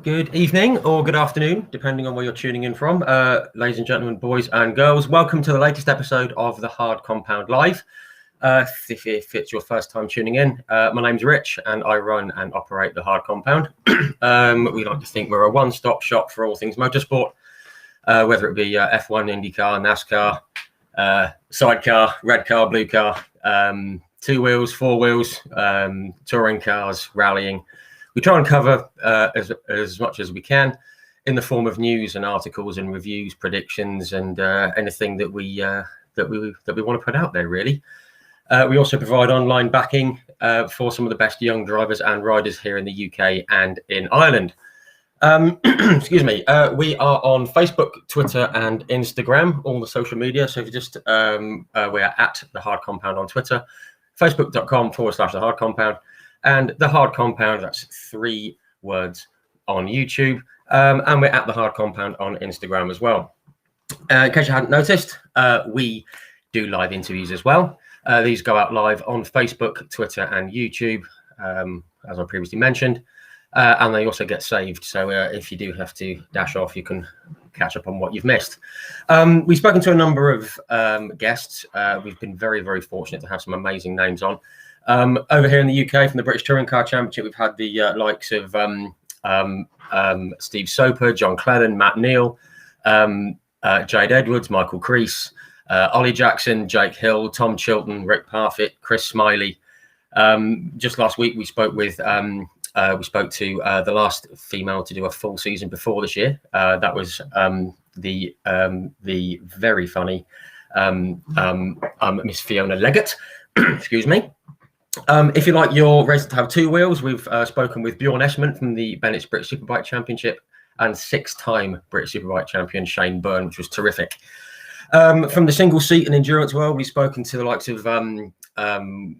Good evening or good afternoon, depending on where you're tuning in from. Ladies and gentlemen, boys and girls, welcome to the latest episode of the Hard Compound Live. If it's your first time tuning in, my name's Rich and I run and operate the Hard Compound. We like to think we're a one-stop shop for all things motorsport, whether it be F1, IndyCar, NASCAR, sidecar, red car, blue car, two wheels, four wheels, touring cars, rallying. We try and cover as much as we can in the form of news and articles and reviews, predictions, and anything that we want to put out there. Really, we also provide online backing for some of the best young drivers and riders here in the UK and in Ireland. Excuse me. We are on Facebook, Twitter, and Instagram, all the social media. So if you just we are at the Hard Compound on Twitter, facebook.com/the Hard Compound. And the Hard Compound, that's 3 words, on YouTube. And we're at the Hard Compound on Instagram as well. In case you hadn't noticed, we do live interviews as well. These go out live on Facebook, Twitter, and YouTube, as I previously mentioned. And they also get saved. So if you do have to dash off, you can catch up on what you've missed. We've spoken to a number of guests. We've been very, very fortunate to have some amazing names on. Over here in the UK, from the British Touring Car Championship, we've had the likes of Steve Soper, John Clennon, Matt Neal, Jade Edwards, Michael Crease, Ollie Jackson, Jake Hill, Tom Chilton, Rick Parfitt, Chris Smiley. Just last week, we spoke to the last female to do a full season before this year. That was the very funny Miss Fiona Leggett. Excuse me. If you like your race to have 2 wheels, we've spoken with Bjorn Esmond from the Bennett's British Superbike Championship and 6-time British Superbike champion Shane Byrne, which was terrific. From the single seat and endurance world, we've spoken to the likes of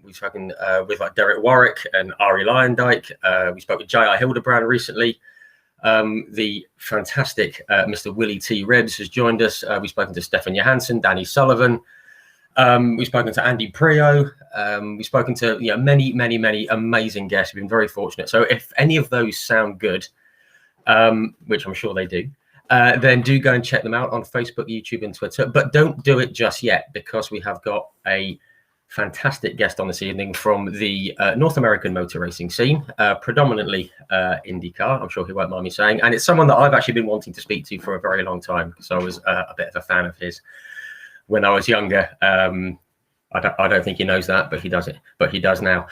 we've spoken with like Derek Warwick and Ari Lyondike. We spoke with J.I. Hildebrand recently. The fantastic Mr. Willie T. Rebs has joined us. We've spoken to Stefan Johansson, Danny Sullivan. We've spoken to Andy Prio. We've spoken to many amazing guests. We've been very fortunate. So if any of those sound good, which I'm sure they do, then do go and check them out on Facebook, YouTube, and Twitter. But don't do it just yet, because we have got a fantastic guest on this evening from the North American motor racing scene, predominantly IndyCar. I'm sure he won't mind me saying. And it's someone that I've actually been wanting to speak to for a very long time, because I was a bit of a fan of his when I was younger. I don't think he knows that, but he does it. But he does now.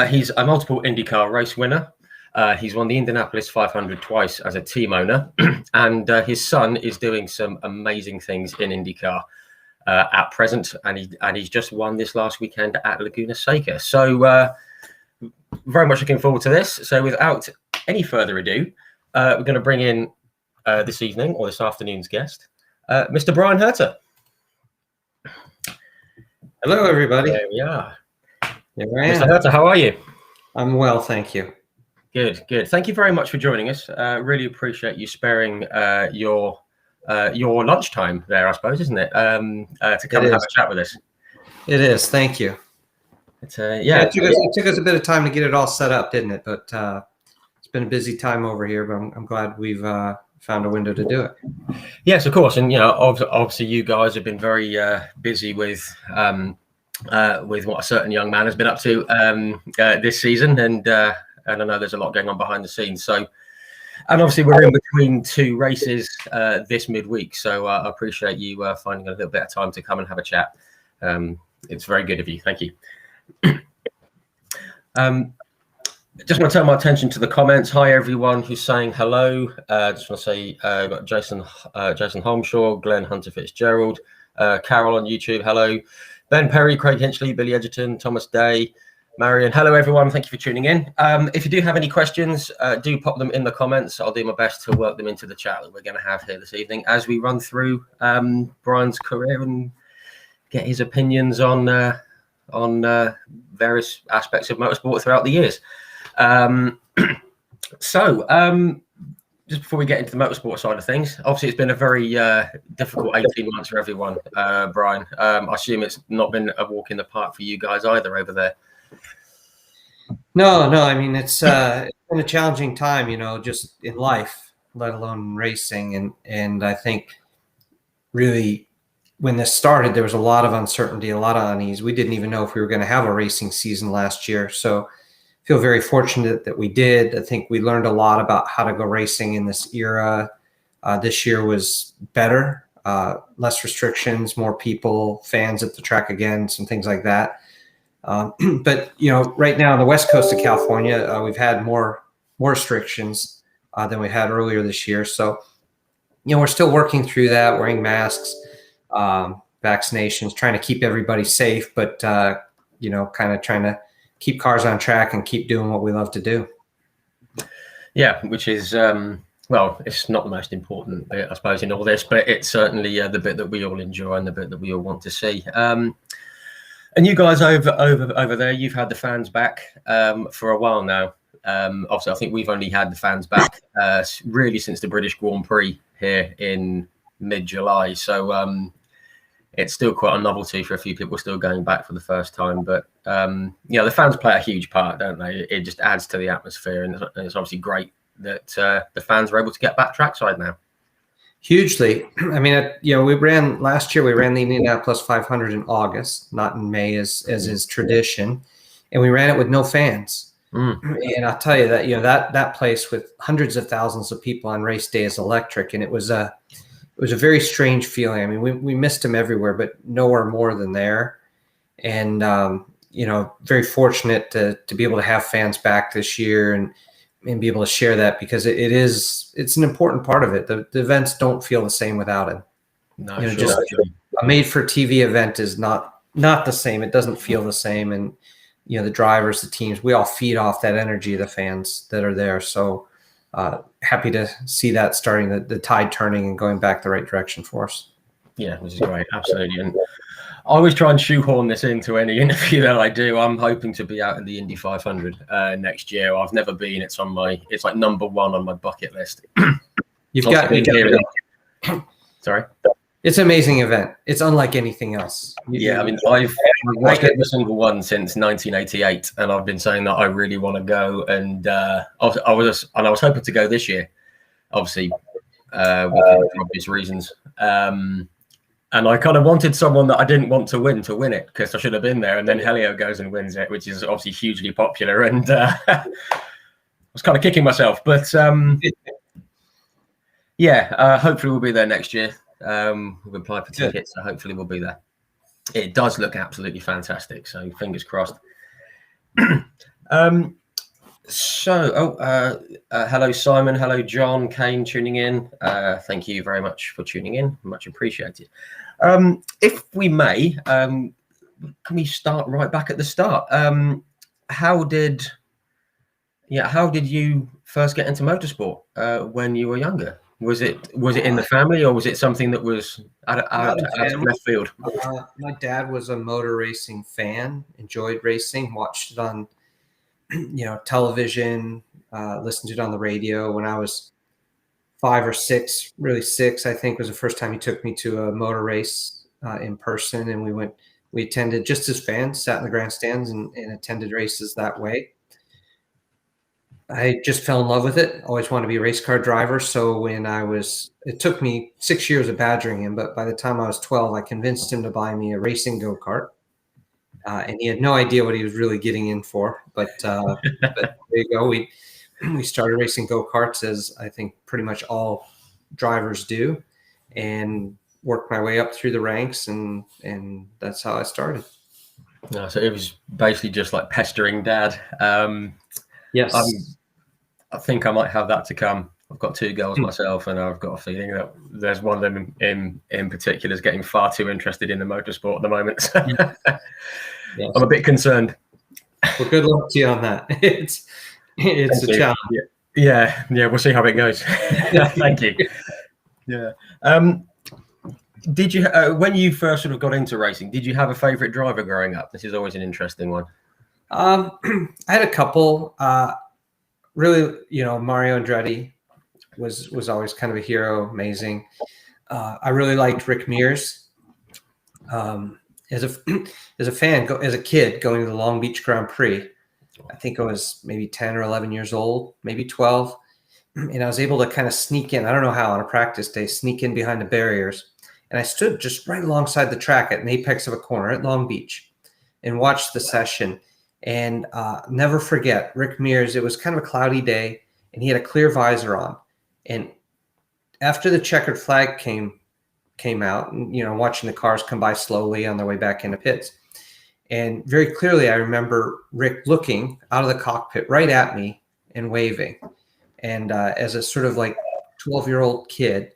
He's a multiple IndyCar race winner. He's won the Indianapolis 500 twice as a team owner, and his son is doing some amazing things in IndyCar at present, and he's just won this last weekend at Laguna Seca. So very much looking forward to this. So without any further ado, we're going to bring in this evening or this afternoon's guest, Mr. Bryan Herta. Hello, everybody. There we are. There I am. Mr. Herta, how are you? I'm well, thank you. Good. Thank you very much for joining us. Really appreciate you sparing your lunchtime there, I suppose, isn't it? To come and have a chat with us. It is. Thank you. It took us a bit of time to get it all set up, didn't it? But it's been a busy time over here. But I'm glad we've found a window to do it. Yes, of course. And obviously, you guys have been very busy with what a certain young man has been up to this season, and and I know there's a lot going on behind the scenes. So, and obviously we're in between 2 races this midweek, so I appreciate you finding a little bit of time to come and have a chat. It's very good of you. Thank you. Just want to turn my attention to the comments. Hi everyone who's saying hello. Just want to say got Jason Holmshaw, Glenn Hunter Fitzgerald, Carol on YouTube, hello. Ben Perry, Craig Hinchley, Billy Edgerton, Thomas Day, Marion. Hello everyone, thank you for tuning in. If you do have any questions, do pop them in the comments. I'll do my best to work them into the chat that we're going to have here this evening as we run through Bryan's career and get his opinions on various aspects of motorsport throughout the years. Just before we get into the motorsport side of things, obviously it's been a very difficult 18 months for everyone, Bryan. I assume it's not been a walk in the park for you guys either over there. No, I mean, it's been a challenging time, just in life, let alone racing. And I think really when this started, there was a lot of uncertainty, a lot of unease. We didn't even know if we were going to have a racing season last year. So feel very fortunate that we did. I think we learned a lot about how to go racing in this era. This year was better, less restrictions, more people, fans at the track again, some things like that. But right now on the west coast of California, we've had more restrictions than we had earlier this year. So we're still working through that, wearing masks, vaccinations, trying to keep everybody safe, but kind of trying to keep cars on track and keep doing what we love to do. Yeah, which is, well, it's not the most important bit, I suppose, in all this, but it's certainly the bit that we all enjoy and the bit that we all want to see. And you guys over there, you've had the fans back for a while now. Obviously, I think we've only had the fans back really since the British Grand Prix here in mid-July. So it's still quite a novelty for a few people still going back for the first time. But, the fans play a huge part, don't they? It just adds to the atmosphere. And it's obviously great that the fans are able to get back trackside now. Hugely. I mean, we ran last year, we ran the Indianapolis 500 in August, not in May as is tradition. And we ran it with no fans. And I'll tell you that, that place with hundreds of thousands of people on race day is electric. And it was a very strange feeling. I mean, we missed him everywhere, but nowhere more than there. And, very fortunate to be able to have fans back this year and be able to share that, because it's an important part of it. The events don't feel the same without it. No, just a made for TV event is not the same. It doesn't feel the same. And, the drivers, the teams, we all feed off that energy of the fans that are there. So, happy to see that starting the tide turning and going back the right direction for us. Yeah, which is great. Absolutely. And I always try and shoehorn this into any interview that I do. I'm hoping to be out in the Indy 500 next year. I've never been. It's like number 1 on my bucket list. You've got Sorry. It's an amazing event. It's unlike anything else. Yeah, I mean, I've watched every single one since 1988, and I've been saying that I really want to go. And I was hoping to go this year, obviously, for obvious reasons. And I kind of wanted someone that I didn't want to win it, because I should have been there. And then Helio goes and wins it, which is obviously hugely popular. And I was kind of kicking myself, but hopefully we'll be there next year. We've applied for tickets, so hopefully we'll be there. It does look absolutely fantastic, so fingers crossed. Hello Simon, hello John, Kane tuning in. Thank you very much for tuning in, much appreciated. If we may, can we start right back at the start? How did you first get into motorsport when you were younger? Was it in the family, or was it something that was out of left field? My dad was a motor racing fan, enjoyed racing, watched it on television, listened to it on the radio. When I was 5 or 6, really 6, I think, was the first time he took me to a motor race in person, and we attended just as fans, sat in the grandstands and attended races that way. I just fell in love with it. Always wanted to be a race car driver. So it took me 6 years of badgering him, but by the time I was 12, I convinced him to buy me a racing go-kart. and he had no idea what he was really getting in for. But there you go. We started racing go-karts, as I think pretty much all drivers do, and worked my way up through the ranks, and that's how I started. No, so it was basically just like pestering dad. Yes. I think I might have that to come. I've got 2 girls myself, and I've got a feeling that there's one of them in particular is getting far too interested in the motorsport at the moment. So Yes. I'm a bit concerned. Well, good luck to you on that. It's a challenge. Yeah, we'll see how it goes. Thank you. Yeah. Did you, when you first sort of got into racing, did you have a favorite driver growing up? This is always an interesting one. I had a couple. Really, Mario Andretti was always kind of a hero, amazing. I really liked Rick Mears. As a fan, as a kid going to the Long Beach Grand Prix, I think I was maybe 10 or 11 years old, maybe 12. And I was able to kind of sneak in, I don't know how, on a practice day, sneak in behind the barriers. And I stood just right alongside the track at an apex of a corner at Long Beach and watched the session. And never forget, Rick Mears, it was kind of a cloudy day, and he had a clear visor on. And after the checkered flag came out, and watching the cars come by slowly on their way back into pits, and very clearly I remember Rick looking out of the cockpit right at me and waving. And as a sort of like 12-year-old kid,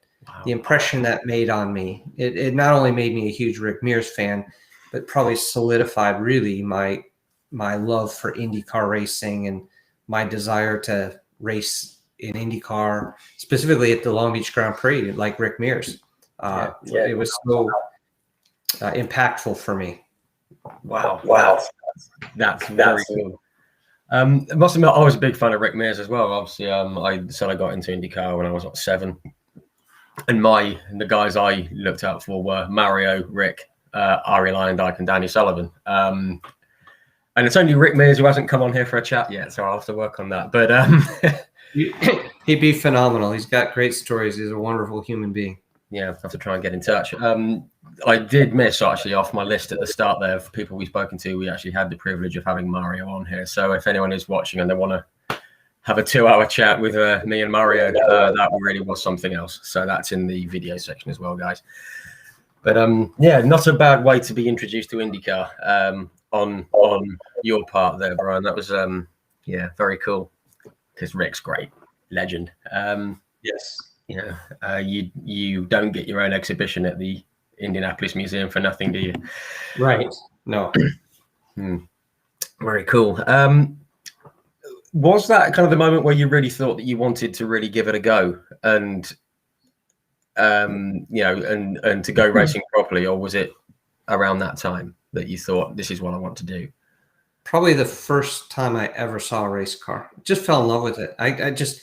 the impression that made on me, it not only made me a huge Rick Mears fan, but probably solidified really my love for IndyCar racing and my desire to race in IndyCar, specifically at the Long Beach Grand Prix, like Rick Mears. It was so impactful for me. Wow. That's very cool. I must admit, I was a big fan of Rick Mears as well. Obviously, I said I got into IndyCar when I was 7. And the guys I looked out for were Mario, Rick, Ari Lyondike, and Danny Sullivan. And it's only Rick Mears who hasn't come on here for a chat yet, so I'll have to work on that. But he'd be phenomenal. He's got great stories. He's a wonderful human being. Yeah, I'll have to try and get in touch. I did miss, actually, off my list at the start there of people we've spoken to. We actually had the privilege of having Mario on here. So if anyone is watching and they want to have a 2-hour chat with me and Mario, that really was something else. So that's in the video section as well, guys. But not a bad way to be introduced to IndyCar on your part there, Bryan. That was very cool, because Rick's great, legend. Yes. You don't get your own exhibition at the Indianapolis Museum for nothing, do you? Right. No. Very cool. Was that kind of the moment where you really thought that you wanted to really give it a go and to go racing properly, or was it around that time that you thought, this is what I want to do? Probably the first time I ever saw a race car. Just fell in love with it. I just,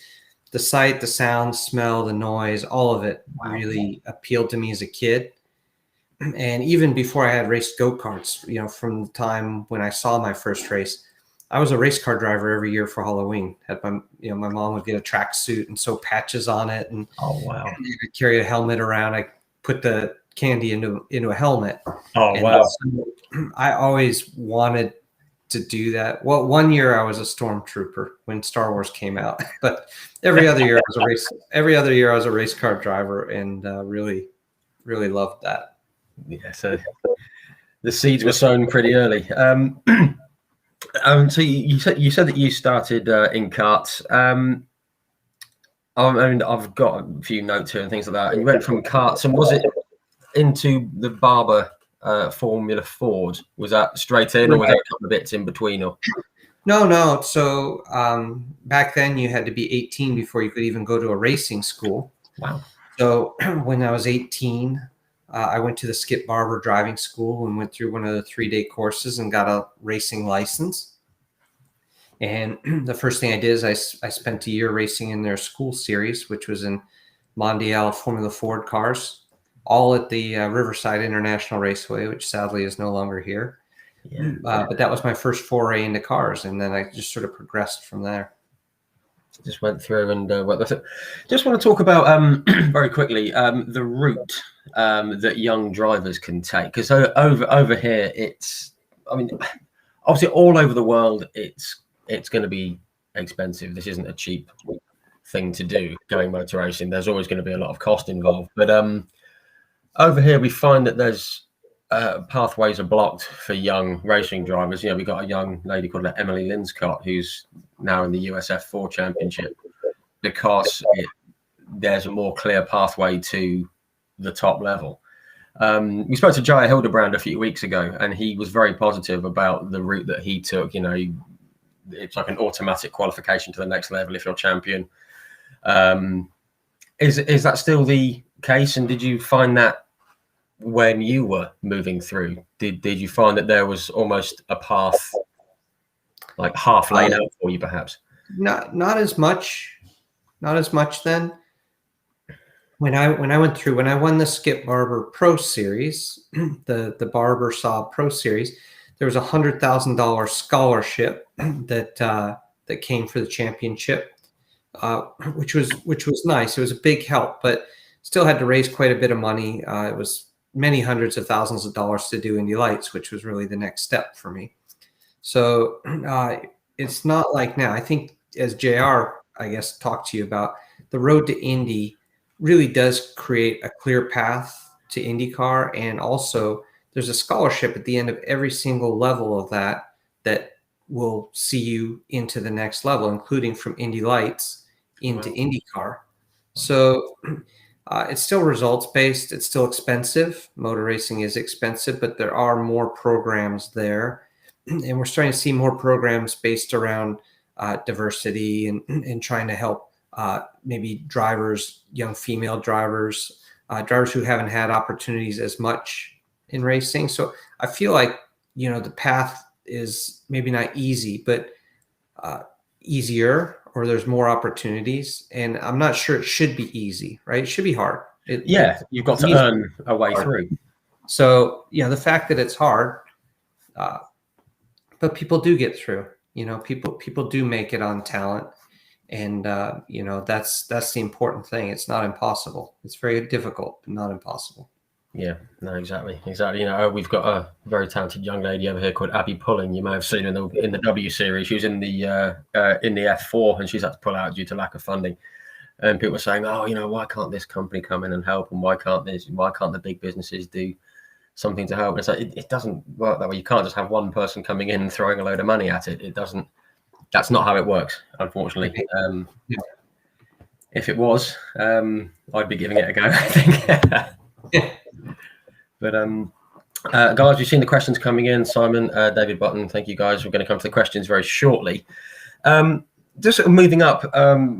the sight, the sound, smell, the noise, all of it really appealed to me as a kid. And even before I had raced go-karts, from the time when I saw my first race, I was a race car driver every year for Halloween. Had my mom would get a track suit and sew patches on it, and I'd carry a helmet around. I put the candy into a helmet. So I always wanted to do that. Well, one year I was a stormtrooper when Star Wars came out, but every other year I was a race car driver, and really, really loved that. Yeah, so the seeds were sown pretty early. So you said that you started in karts. I've got a few notes here and things like that. And you went from karts, and was it into the Barber Formula Ford? Was that straight in, or was there a couple of bits in between? Or no. So back then you had to be 18 before you could even go to a racing school. Wow. So when I was 18. I went to the Skip Barber driving school and went through one of the 3-day courses and got a racing license. And the first thing I did is I spent a year racing in their school series, which was in Mondial Formula Ford cars, all at the Riverside International Raceway, which sadly is no longer here. Yeah. But that was my first foray into cars. And then I just sort of progressed from there. Just went through and just want to talk about very quickly the route that young drivers can take, because over here I mean, obviously, all over the world, it's going to be expensive. This isn't a cheap thing to do. Going motor racing, there's always going to be a lot of cost involved. But over here, we find that there's pathways are blocked for young racing drivers. You know, we've got a young lady called Emily Linscott, who's now in the USF4 Championship, because there's a more clear pathway to the top level. We spoke to Jaya Hildebrand a few weeks ago, and he was very positive about the route that he took. You know, it's like an automatic qualification to the next level if you're champion. Is that still the case? And did you find that when you were moving through? Did you find that there was almost a path, like half laid out for you, perhaps? Not as much then. When I won the Skip Barber Pro Series, the Barber Saab Pro Series, there was $100,000 scholarship that came for the championship, which was nice. It was a big help, but still had to raise quite a bit of money. It was many hundreds of thousands of dollars to do Indy Lights, which was really the next step for me. So it's not like now. I think, as JR, I guess, talked to you about, the road to Indy really does create a clear path to IndyCar. And also there's a scholarship at the end of every single level of that will see you into the next level, including from Indy Lights into IndyCar. So it's still results based. It's still expensive. Motor racing is expensive, but there are more programs there. And we're starting to see more programs based around diversity and trying to help maybe drivers, young female drivers, drivers who haven't had opportunities as much in racing. So I feel like, the path is maybe not easy, but easier, or there's more opportunities. And I'm not sure it should be easy, right? It should be hard. You've got to earn a way through. So, the fact that it's hard, but people do get through. People do make it on talent. And, that's the important thing. It's not impossible. It's very difficult, but not impossible. Yeah, no, exactly. We've got a very talented young lady over here called Abby Pulling. You may have seen her in the W Series. She was in the F4, and she's had to pull out due to lack of funding. And people were saying, why can't this company come in and help? And why can't the big businesses do something to help? And it's like, it doesn't work that way. You can't just have one person coming in and throwing a load of money at it. It doesn't. That's not how it works, unfortunately. If it was, I'd be giving it a go, I think. But guys, you've seen the questions coming in. Simon, David Button, thank you guys. We're going to come to the questions very shortly. Just sort of moving up,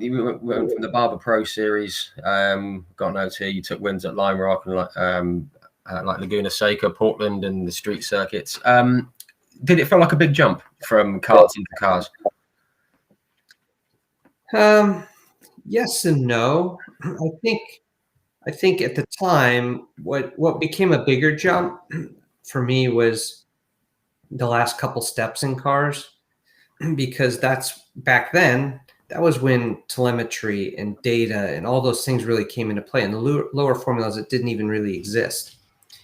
you went from the Barber Pro Series, got notes here. You took wins at Lime Rock and like Laguna Seca, Portland, and the street circuits. Did it feel like a big jump from karts into cars? Yes and no. I think at the time, what became a bigger jump for me was the last couple steps in cars, because that's back then. That was when telemetry and data and all those things really came into play. And the lower formulas, it didn't even really exist.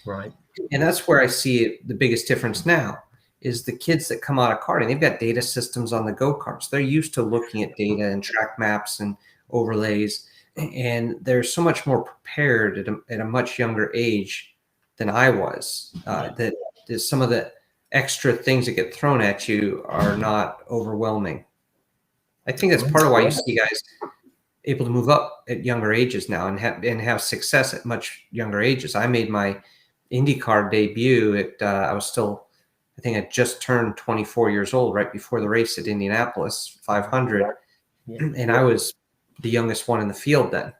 Right. And that's where I see the biggest difference now. Is the kids that come out of karting, they've got data systems on the go-karts. They're used to looking at data and track maps and overlays, and they're so much more prepared at a much younger age than I was. That some of the extra things that get thrown at you are not overwhelming. I think that's part of why you see guys able to move up at younger ages now and have success at much younger ages. I made my IndyCar debut I think I just turned 24 years old right before the race at Indianapolis 500. Yeah. And I was the youngest one in the field then.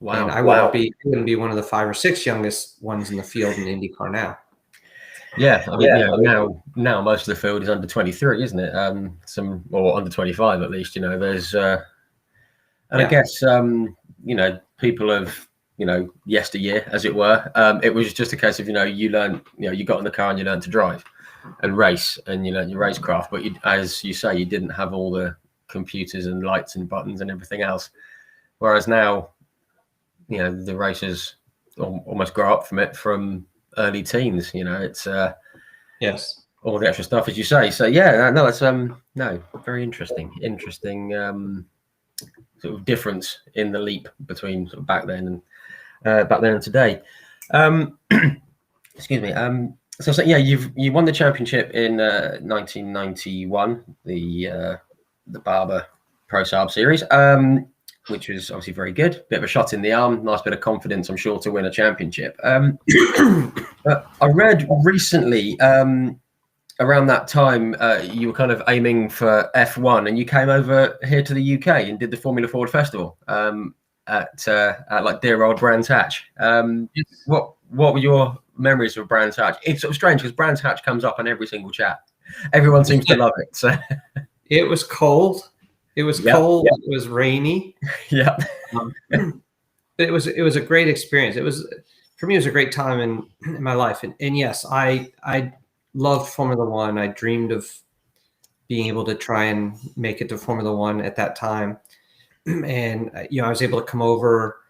Wow. And I wouldn't be one of the 5 or 6 youngest ones in the field in IndyCar now. Yeah. I mean, now most of the field is under 23, isn't it? Or under 25 at least, there's, I guess, people have, yesteryear, as it were, it was just a case of, you learn, you got in the car and you learned to drive and race, and your racecraft, but as you say, you didn't have all the computers and lights and buttons and everything else. Whereas now, the racers almost grow up from early teens. It's yes, all the extra stuff, as you say. So yeah, no, that's no, very interesting sort of difference in the leap between sort of back then and today. Excuse me. So yeah, you won the championship in 1991, the Barber Pro Saab Series, which was obviously very good. Bit of a shot in the arm, nice bit of confidence, I'm sure, to win a championship. I read recently, around that time, you were kind of aiming for F1, and you came over here to the UK and did the Formula Ford Festival at like dear old Brands Hatch. What were your memories of Brands Hatch? It's sort of strange because Brands Hatch comes up on every single chat. Everyone seems to love it. So it was cold. It was cold. Yep. It was rainy. Yeah. But it was a great experience. For me, it was a great time in my life. And yes, I loved Formula One. I dreamed of being able to try and make it to Formula One at that time. And, I was able to come over,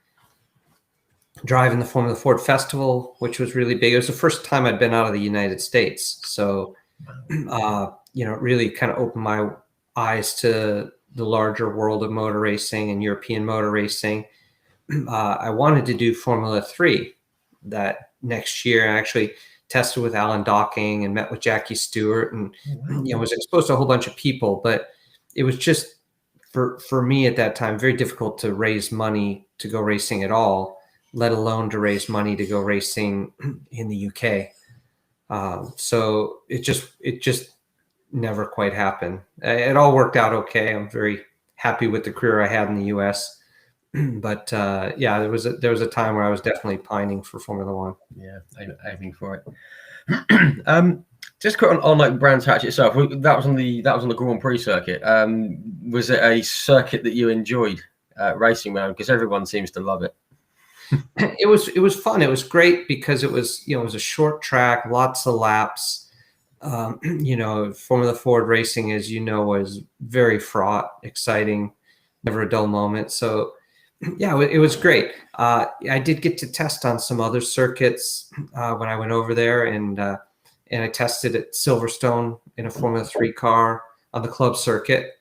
drive in the Formula Ford Festival, which was really big. It was the first time I'd been out of the United States. So, it really kind of opened my eyes to the larger world of motor racing and European motor racing. I wanted to do Formula 3 that next year. I actually tested with Alan Docking and met with Jackie Stewart and, was exposed to a whole bunch of people. But it was just, for me at that time, very difficult to raise money to go racing at all, let alone to raise money to go racing in the UK. So it just never quite happened. It all worked out okay. I'm very happy with the career I had in the US. But there was a time where I was definitely pining for Formula One. Yeah, aiming for it. Just quick on like Brands Hatch itself. That was on the Grand Prix circuit. Was it a circuit that you enjoyed racing around? Because everyone seems to love it. It was fun. It was great because it was a short track, lots of laps. Formula Ford racing, as you know, was very fraught, exciting, never a dull moment. So yeah, it was great. I did get to test on some other circuits when I went over there, and I tested at Silverstone in a Formula 3 car on the club circuit.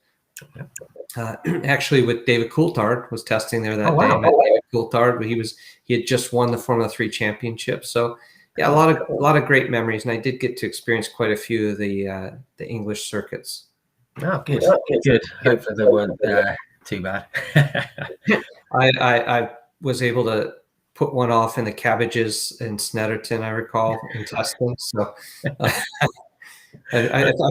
Actually, with David Coulthard was testing there that day. I met David Coulthard, but he had just won the Formula 3 championship. So yeah, a lot of great memories, and I did get to experience quite a few of the English circuits. Oh, good. Hopefully they weren't too bad. I was able to put one off in the cabbages in Snetterton, I recall, in testing. So I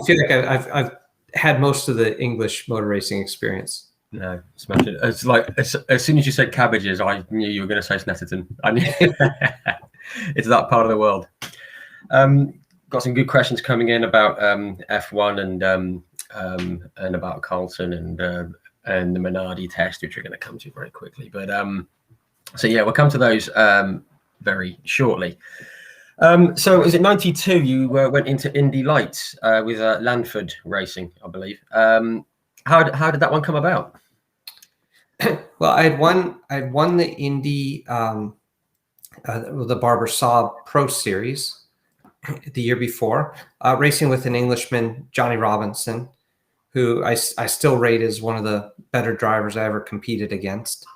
feel like I've had most of the English motor racing experience. No, smash it. It's like as soon as you said cabbages, I knew you were going to say Snetterton. I knew it's that part of the world. Got some good questions coming in about F1 and about Carlton and the Minardi test, which we're going to come to very quickly. But so yeah, we'll come to those very shortly. So is it 92 you went into Indy Lights with Lanford Racing, I believe. How did that one come about? Well, I'd won the Indy the Barber Saab Pro Series the year before, racing with an Englishman, Johnny Robinson, who I still rate as one of the better drivers I ever competed against.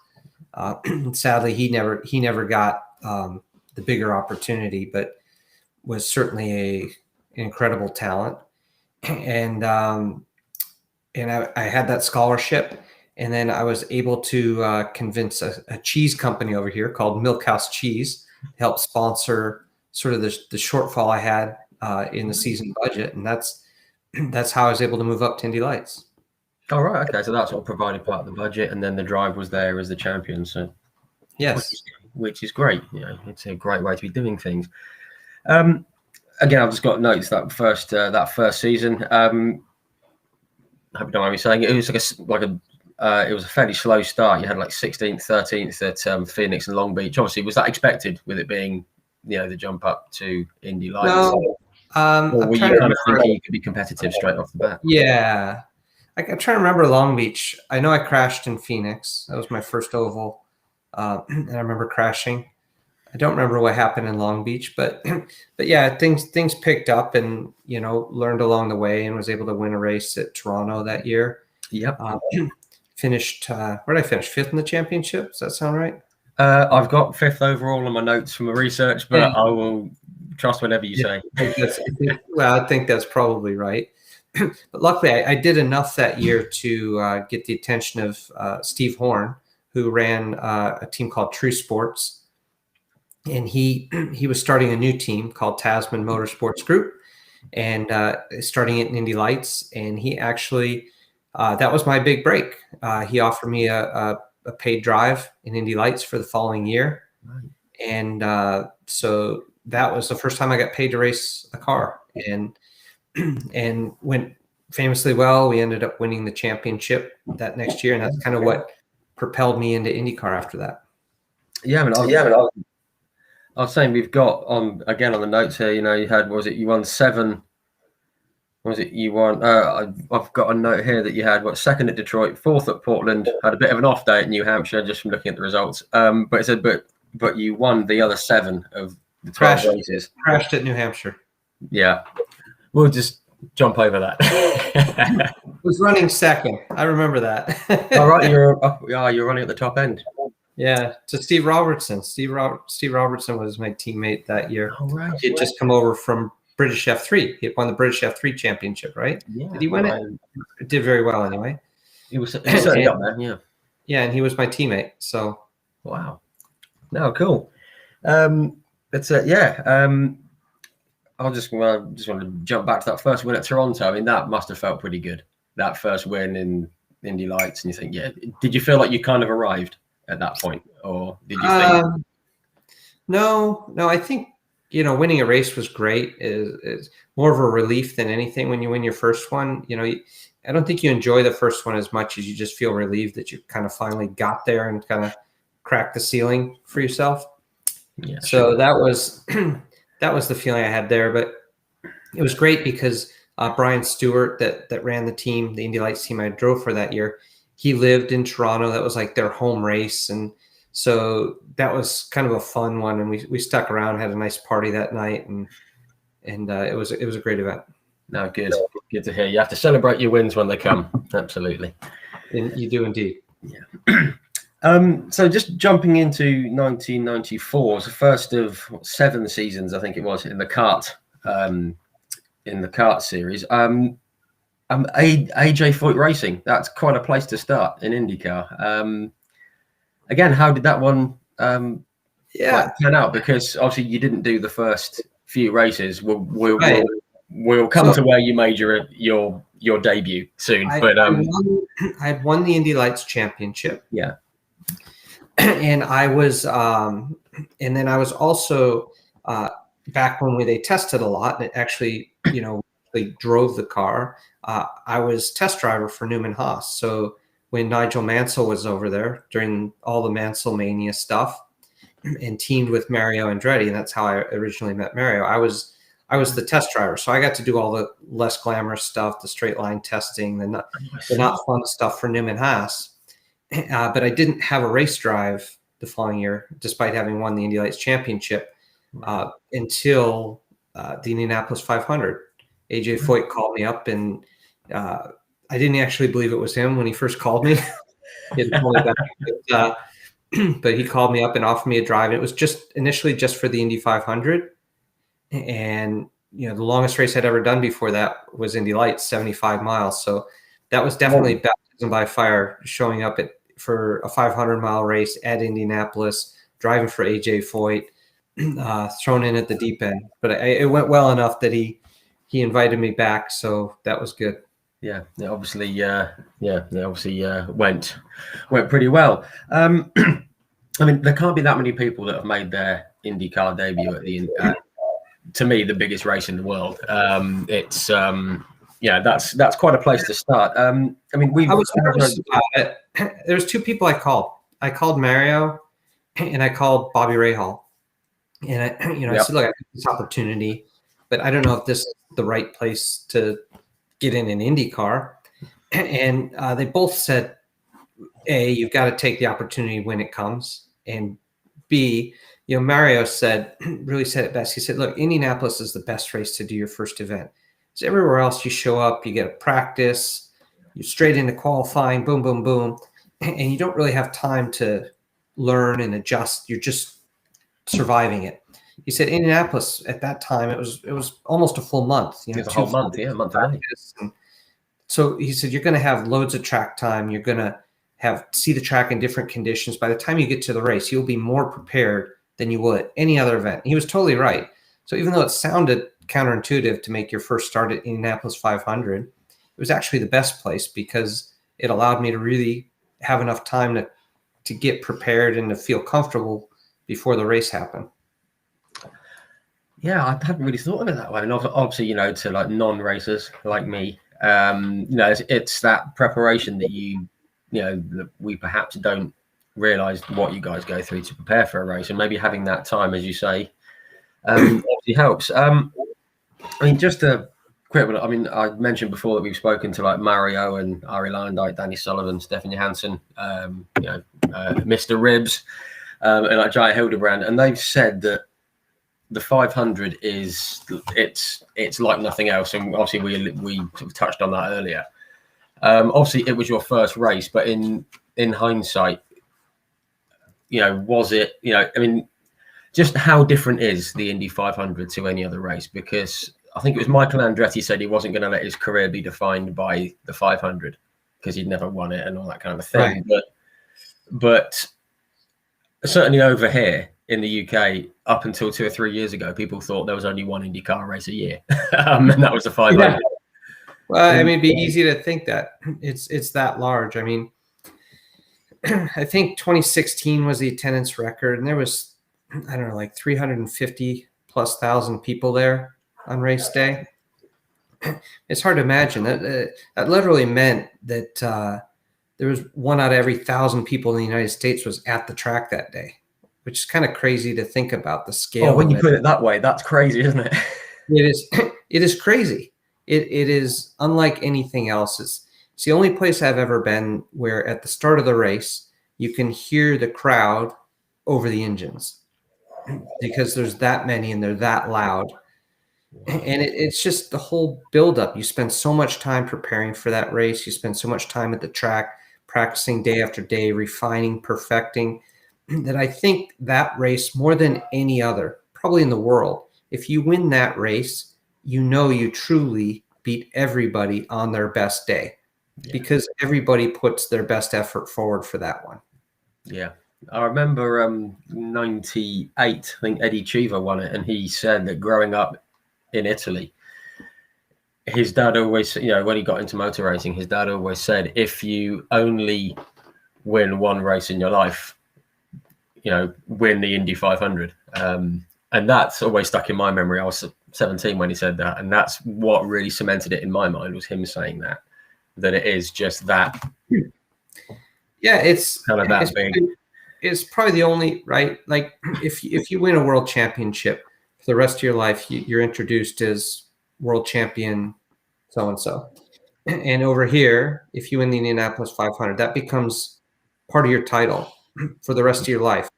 Sadly, he never got the bigger opportunity, but was certainly an incredible talent. And I had that scholarship, and then I was able to convince a cheese company over here called Milkhouse Cheese to help sponsor sort of the shortfall I had in the season budget, and that's how I was able to move up to Indy Lights. All right, okay, so that sort of provided part of the budget, and then the drive was there as the champion. So yes, which is great. It's a great way to be doing things. Again, I've just got notes that first season. I hope you don't mind me saying it was it was a fairly slow start. You had like 16th, 13th at Phoenix and Long Beach. Obviously, was that expected with it being the jump up to Indy Lights? No, or were you kind of thinking you could be competitive straight off the bat? Yeah, I'm trying to remember Long Beach. I know I crashed in Phoenix. That was my first oval, and I remember crashing. I don't remember what happened in Long Beach, but yeah, things picked up, and learned along the way, and was able to win a race at Toronto that year. Yep. Finished where did I finish? 5th in the championship. Does that sound right? I've got 5th overall on my notes from my research, but I will trust whatever you say. I think that's probably right. But luckily, I did enough that year to get the attention of Steve Horn, who ran a team called True Sports. And he was starting a new team called Tasman Motorsports Group, and starting it in Indy Lights. And he actually, that was my big break. He offered me a paid drive in Indy Lights for the following year. Right. And so that was the first time I got paid to race a car, and went famously well. We ended up winning the championship that next year, and that's kind of what propelled me into IndyCar after that. Yeah, I was saying we've got on the notes here. You had, you won 7. You won? I've got a note here that you had 2nd at Detroit, 4th at Portland. Had a bit of an off day at New Hampshire, just from looking at the results. But it said, but you won the other 7 of the 12 races. Crashed at New Hampshire. Yeah, we'll just jump over that. Was running 2nd. I remember that. All right, you're running at the top end. Yeah, to Steve Robertson. Steve Robertson was my teammate that year. Oh, right. He had just come over from British F3. He had won the British F3 championship, right? Yeah. Did he win it? It did very well anyway. He was certainly up there, yeah. Yeah, and he was my teammate. So wow. No, cool. It's I just want to jump back to that first win at Toronto. I mean, that must have felt pretty good. That first win in Indy Lights, and you think, did you feel like you kind of arrived at that point, or did you think? No, I think winning a race was great. Is more of a relief than anything when you win your first one. I don't think you enjoy the first one as much as you just feel relieved that you kind of finally got there and kind of cracked the ceiling for yourself. Yeah. So sure. that was that was the feeling I had there. But it was great because Bryan Stewart that ran the team, the Indy Lights team I drove for that year, he lived in Toronto. That was like their home race, and so that was kind of a fun one. And we stuck around, had a nice party that night, and it was a great event. No, good to hear. You have to celebrate your wins when they come. Absolutely. And you do indeed. Yeah. So just jumping into 1994, it's the first of 7 seasons, I think it was, in the kart series. AJ Foyt Racing, that's quite a place to start in IndyCar. Again, how did that one turn out? Because obviously you didn't do the first few races. We'll come to where you made your debut soon. I'd won the Indy Lights championship. Yeah. And I was and then I was also back when they tested a lot, and it actually, they drove the car. I was test driver for Newman Haas. So when Nigel Mansell was over there during all the Mansell Mania stuff, and teamed with Mario Andretti, and that's how I originally met Mario. I was the test driver, so I got to do all the less glamorous stuff, the straight line testing, the not fun stuff for Newman Haas. But I didn't have a race drive the following year, despite having won the Indy Lights championship, until the Indianapolis 500. AJ Foyt called me up, and I didn't actually believe it was him when he first called me. He didn't call me back, but he called me up and offered me a drive. And it was just initially just for the Indy 500. And, the longest race I'd ever done before that was Indy Lights, 75 miles. So that was definitely baptism by fire, showing up for a 500-mile race at Indianapolis, driving for AJ Foyt, thrown in at the deep end. But it went well enough that he invited me back, so that was good. Yeah, obviously, went pretty well. I mean, there can't be that many people that have made their IndyCar debut at to me, the biggest race in the world. It's that's quite a place to start. I mean, I was nervous about it. There was 2 people I called. I called Mario, and I called Bobby Rahal. And I said, look, I have this opportunity, but I don't know if this is the right place to get in an IndyCar. And they both said, A, you've got to take the opportunity when it comes, and B, Mario really said it best. He said, look, Indianapolis is the best race to do your first event. So everywhere else you show up, you get a practice, you're straight into qualifying, boom, boom, boom. And you don't really have time to learn and adjust. You're just surviving it. He said Indianapolis at that time, it was almost a full month. It was a whole month, a month and a half. So he said, you're going to have loads of track time. You're going to see the track in different conditions. By the time you get to the race, you'll be more prepared than you would at any other event. He was totally right. So even though it sounded counterintuitive to make your first start at Indianapolis 500, it was actually the best place because it allowed me to really have enough time to get prepared and to feel comfortable before the race happened. Yeah, I hadn't really thought of it that way. And obviously, to like non-racers like me, it's that preparation that we perhaps don't realize what you guys go through to prepare for a race, and maybe having that time, as you say, obviously helps. Just a quick one. I mentioned before that we've spoken to like Mario and Ari Landijk, Danny Sullivan, Stefan Johansson, Mr. Ribs, and like Jai Hildebrand, and they've said that the 500 it's like nothing else. And obviously we sort of touched on that earlier. Obviously it was your first race, but in hindsight, was it, just how different is the Indy 500 to any other race? Because I think it was Michael Andretti said he wasn't going to let his career be defined by the 500 because he'd never won it and all that kind of thing. Right. But certainly over here in the UK, up until 2 or 3 years ago, people thought there was only one IndyCar race a year, and that was the 500. Yeah. Well, it'd be easy to think that it's that large. I think 2016 was the attendance record, and there was, like 350,000+ people there on race day. It's hard to imagine that literally meant that there was 1 out of every 1,000 people in the United States was at the track that day, which is kind of crazy to think about the scale. Oh, when you put it that way, that's crazy, isn't it? It is. It is crazy. It is unlike anything else. It's the only place I've ever been where at the start of the race, you can hear the crowd over the engines because there's that many and they're that loud. And it's just the whole buildup. You spend so much time preparing for that race. You spend so much time at the track, practicing day after day, refining, perfecting, that I think that race, more than any other, probably in the world, if you win that race, you truly beat everybody on their best day. Yeah. Because everybody puts their best effort forward for that one. Yeah. I remember 98, I think Eddie Cheever won it, and he said that growing up in Italy, his dad always, when he got into motor racing, his dad always said, if you only win one race in your life, win the Indy 500. And that's always stuck in my memory. I was 17 when he said that. And that's what really cemented it in my mind, was him saying that it is just that. Yeah, it's kind of that big. It's probably the only, right? Like if you win a world championship for the rest of your life, you're introduced as world champion so-and-so. And over here, if you win the Indianapolis 500, that becomes part of your title for the rest of your life.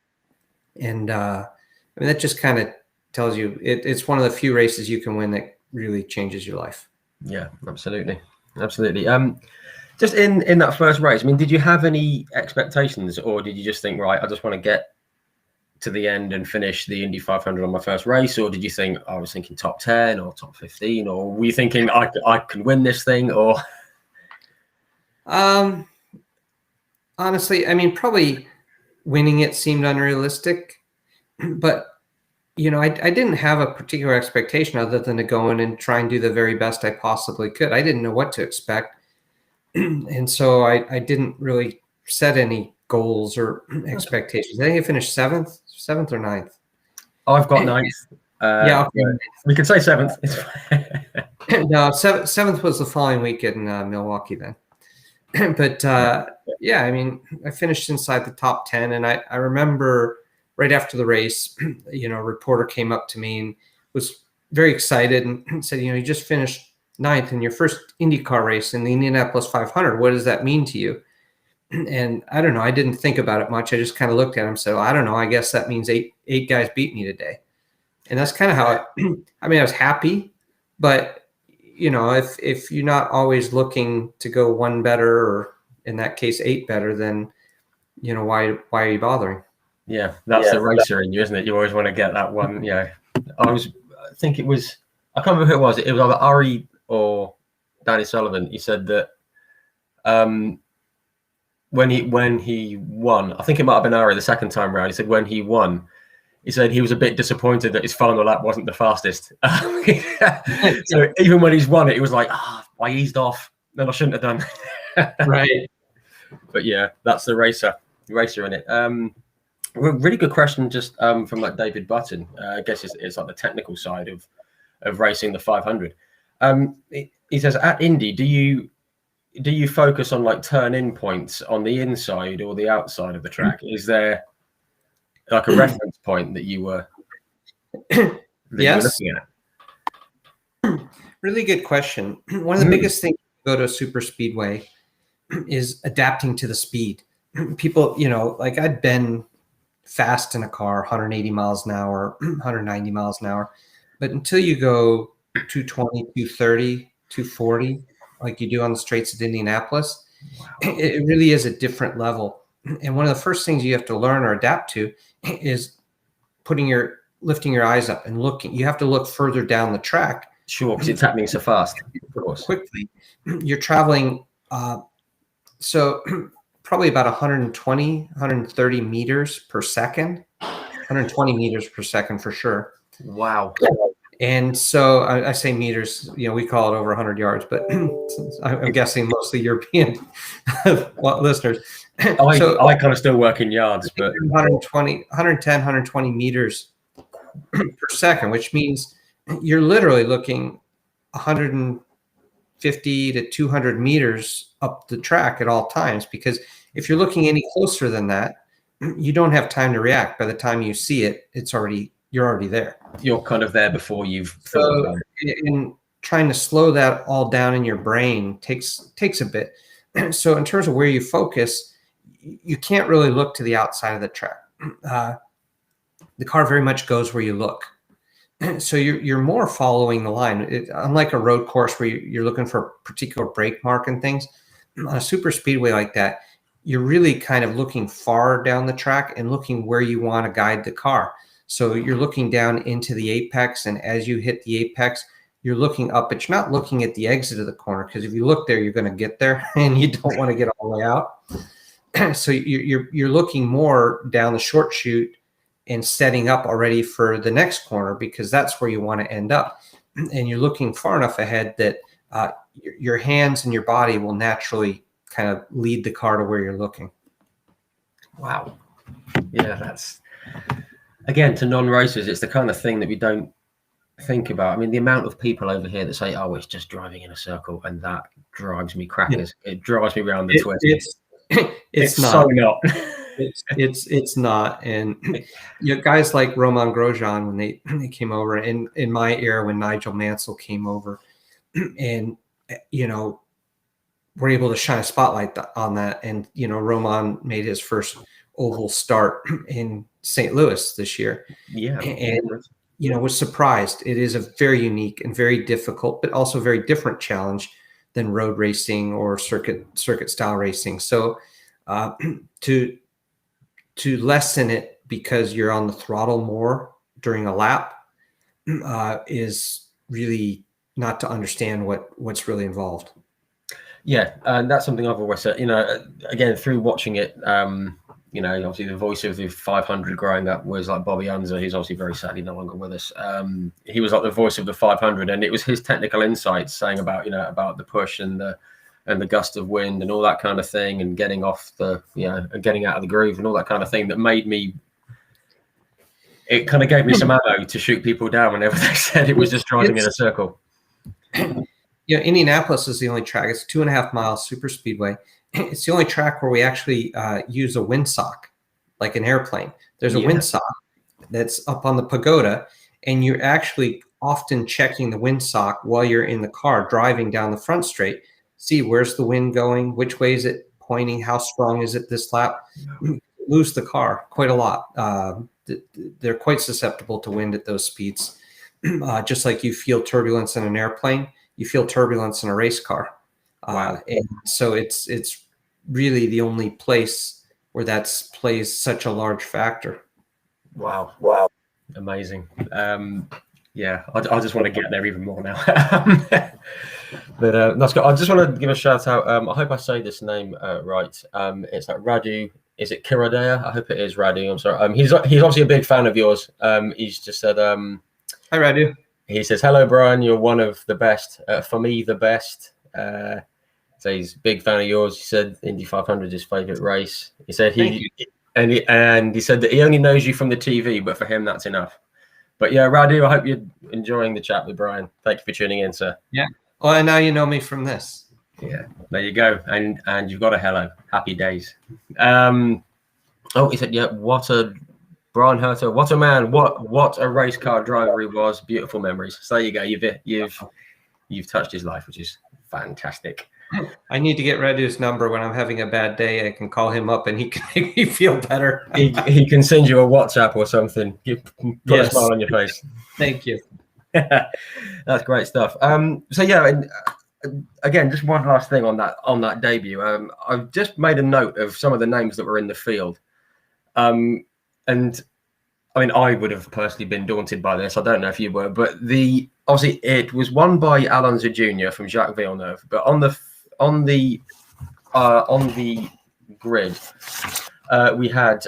And that just kind of tells you it's one of the few races you can win that really changes your life. Yeah, absolutely. Just in that first race, did you have any expectations, or did you just think, right, I just want to get to the end and finish the Indy 500 on my first race? Or did you think, I was thinking top 10 or top 15, or were you thinking I can win this thing? Or honestly, probably winning it seemed unrealistic, but I didn't have a particular expectation other than to go in and try and do the very best I possibly could. I didn't know what to expect. And so I didn't really set any goals or expectations. I think I finished seventh or ninth. I've got ninth. Yeah, okay. We could say seventh. No, seventh was the following week in Milwaukee then. But I finished inside the top 10. And I remember right after the race, a reporter came up to me and was very excited and said, you just finished ninth in your first IndyCar race in the Indianapolis 500. What does that mean to you? And I don't know. I didn't think about it much. I just kind of looked at him and said, well, I don't know. I guess that means 8 8 guys beat me today. And that's kind of how I mean, I was happy, but you know, if you're not always looking to go one better, or in that case 8 better, then you know, why are you bothering? Yeah, that's the racer in you, isn't it? You always want to get that one. Yeah, I think it was, I can't remember who it was. It was either Ari or Danny Sullivan. He said that when he won, I think it might have been Ari the second time round. He said when he won, he said he was a bit disappointed that his final lap wasn't the fastest. So even when he's won it, he was like, I eased off. Then I shouldn't have done. Right. But yeah, that's the racer in it. Really good question, just from like David Button. I guess it's like the technical side of racing the 500. He says, at Indy, do you focus on like turn-in points on the inside or the outside of the track? Is there like a reference point that you were looking at? Really good question. One of the biggest things to go to a super speedway is adapting to the speed. People, you know, like I'd been fast in a car, 180 miles an hour, 190 miles an hour. But until you go 220, 230, 240, like you do on the straights at Indianapolis, it really is a different level. And one of the first things you have to learn or adapt to is lifting your eyes up and looking. You have to look further down the track. Sure, because it's happening so fast. Of course. Quickly. You're traveling, so probably about 120, 130 meters per second, 120 meters per second for sure. Wow. And so I say meters, you know, we call it over 100 yards, but I'm guessing mostly European listeners. I kind of still work in yards, but 110, 120 meters per second, which means you're literally looking 150 to 200 meters up the track at all times, because if you're looking any closer than that, you don't have time to react. By the time you see it, you're already there. You're kind of there before you've thought about it. And trying to slow that all down in your brain takes a bit. So in terms of where you focus, you can't really look to the outside of the track. The car very much goes where you look. So you're more following the line. Unlike a road course where you're looking for a particular brake mark and things, on a super speedway like that, you're really kind of looking far down the track and looking where you want to guide the car. So you're looking down into the apex, and as you hit the apex, you're looking up, but you're not looking at the exit of the corner, because if you look there, you're going to get there and you don't want to get all the way out. So you're looking more down the short chute and setting up already for the next corner, because that's where you want to end up. And you're looking far enough ahead that your hands and your body will naturally kind of lead the car to where you're looking. Wow. Yeah, that's, again, to non-racers, it's the kind of thing that we don't think about. I mean, the amount of people over here that say, oh, it's just driving in a circle, and that drives me crackers. Yeah. It drives me around the twist. It's not. So not. It's not. And you know, guys like Romain Grosjean, when they came over, and in my era when Nigel Mansell came over, and you know, we're able to shine a spotlight on that. And you know, Romain made his first oval start in St. Louis this year. Yeah, and you know, was surprised. It is a very unique and very difficult, but also very different challenge than road racing or circuit style racing. So to lessen it because you're on the throttle more during a lap is really not to understand what's really involved. Yeah, and that's something I've always said. You know, again, through watching it, you know, obviously the voice of the 500 growing up was like Bobby Unser, who's obviously very sadly no longer with us. He was like the voice of the 500, and it was his technical insights saying about, you know, about the push and the gust of wind and all that kind of thing, and getting off the, you know, and getting out of the groove and all that kind of thing, that made me, it kind of gave me some ammo to shoot people down whenever they said it was just driving in a circle. You know, Indianapolis is the only track. It's 2.5 miles super speedway. It's the only track where we actually use a windsock, like an airplane. There's a windsock that's up on the pagoda, and you're actually often checking the windsock while you're in the car driving down the front straight. See, where's the wind going? Which way is it pointing? How strong is it this lap? Lose the car quite a lot. they're quite susceptible to wind at those speeds. Just like you feel turbulence in an airplane, you feel turbulence in a race car. Wow. And so it's really the only place where that plays such a large factor. Wow. Amazing. Yeah, I just want to get there even more now. But that's good. I just want to give a shout out. I hope I say this name right. It's like Radu. Is it Kiradea? I hope it is Radu. I'm sorry. He's obviously a big fan of yours. He's just said, Hi, Radu. He says, "Hello, Bryan. You're one of the best. For me, the best." So he's a big fan of yours. He said Indy 500 is his favorite race. He said he said that he only knows you from the TV, but for him, that's enough. But yeah, Radu, I hope you're enjoying the chat with Bryan. Thank you for tuning in, sir. Yeah. Well, and now you know me from this. Yeah, there you go. And you've got a hello. Happy days. He said, yeah, what a Bryan Herta, what a man, what a race car driver he was. Beautiful memories. So there you go. You've touched his life, which is fantastic. I need to get Radu's number. When I'm having a bad day, I can call him up and he can make me feel better. he can send you a WhatsApp or something. Put a smile on your face. Thank you. That's great stuff. So yeah, and again, just one last thing on that debut. I've just made a note of some of the names that were in the field. And I mean, I would have personally been daunted by this. I don't know if you were, but obviously it was won by Alonso Jr. from Jacques Villeneuve. But on the grid, we had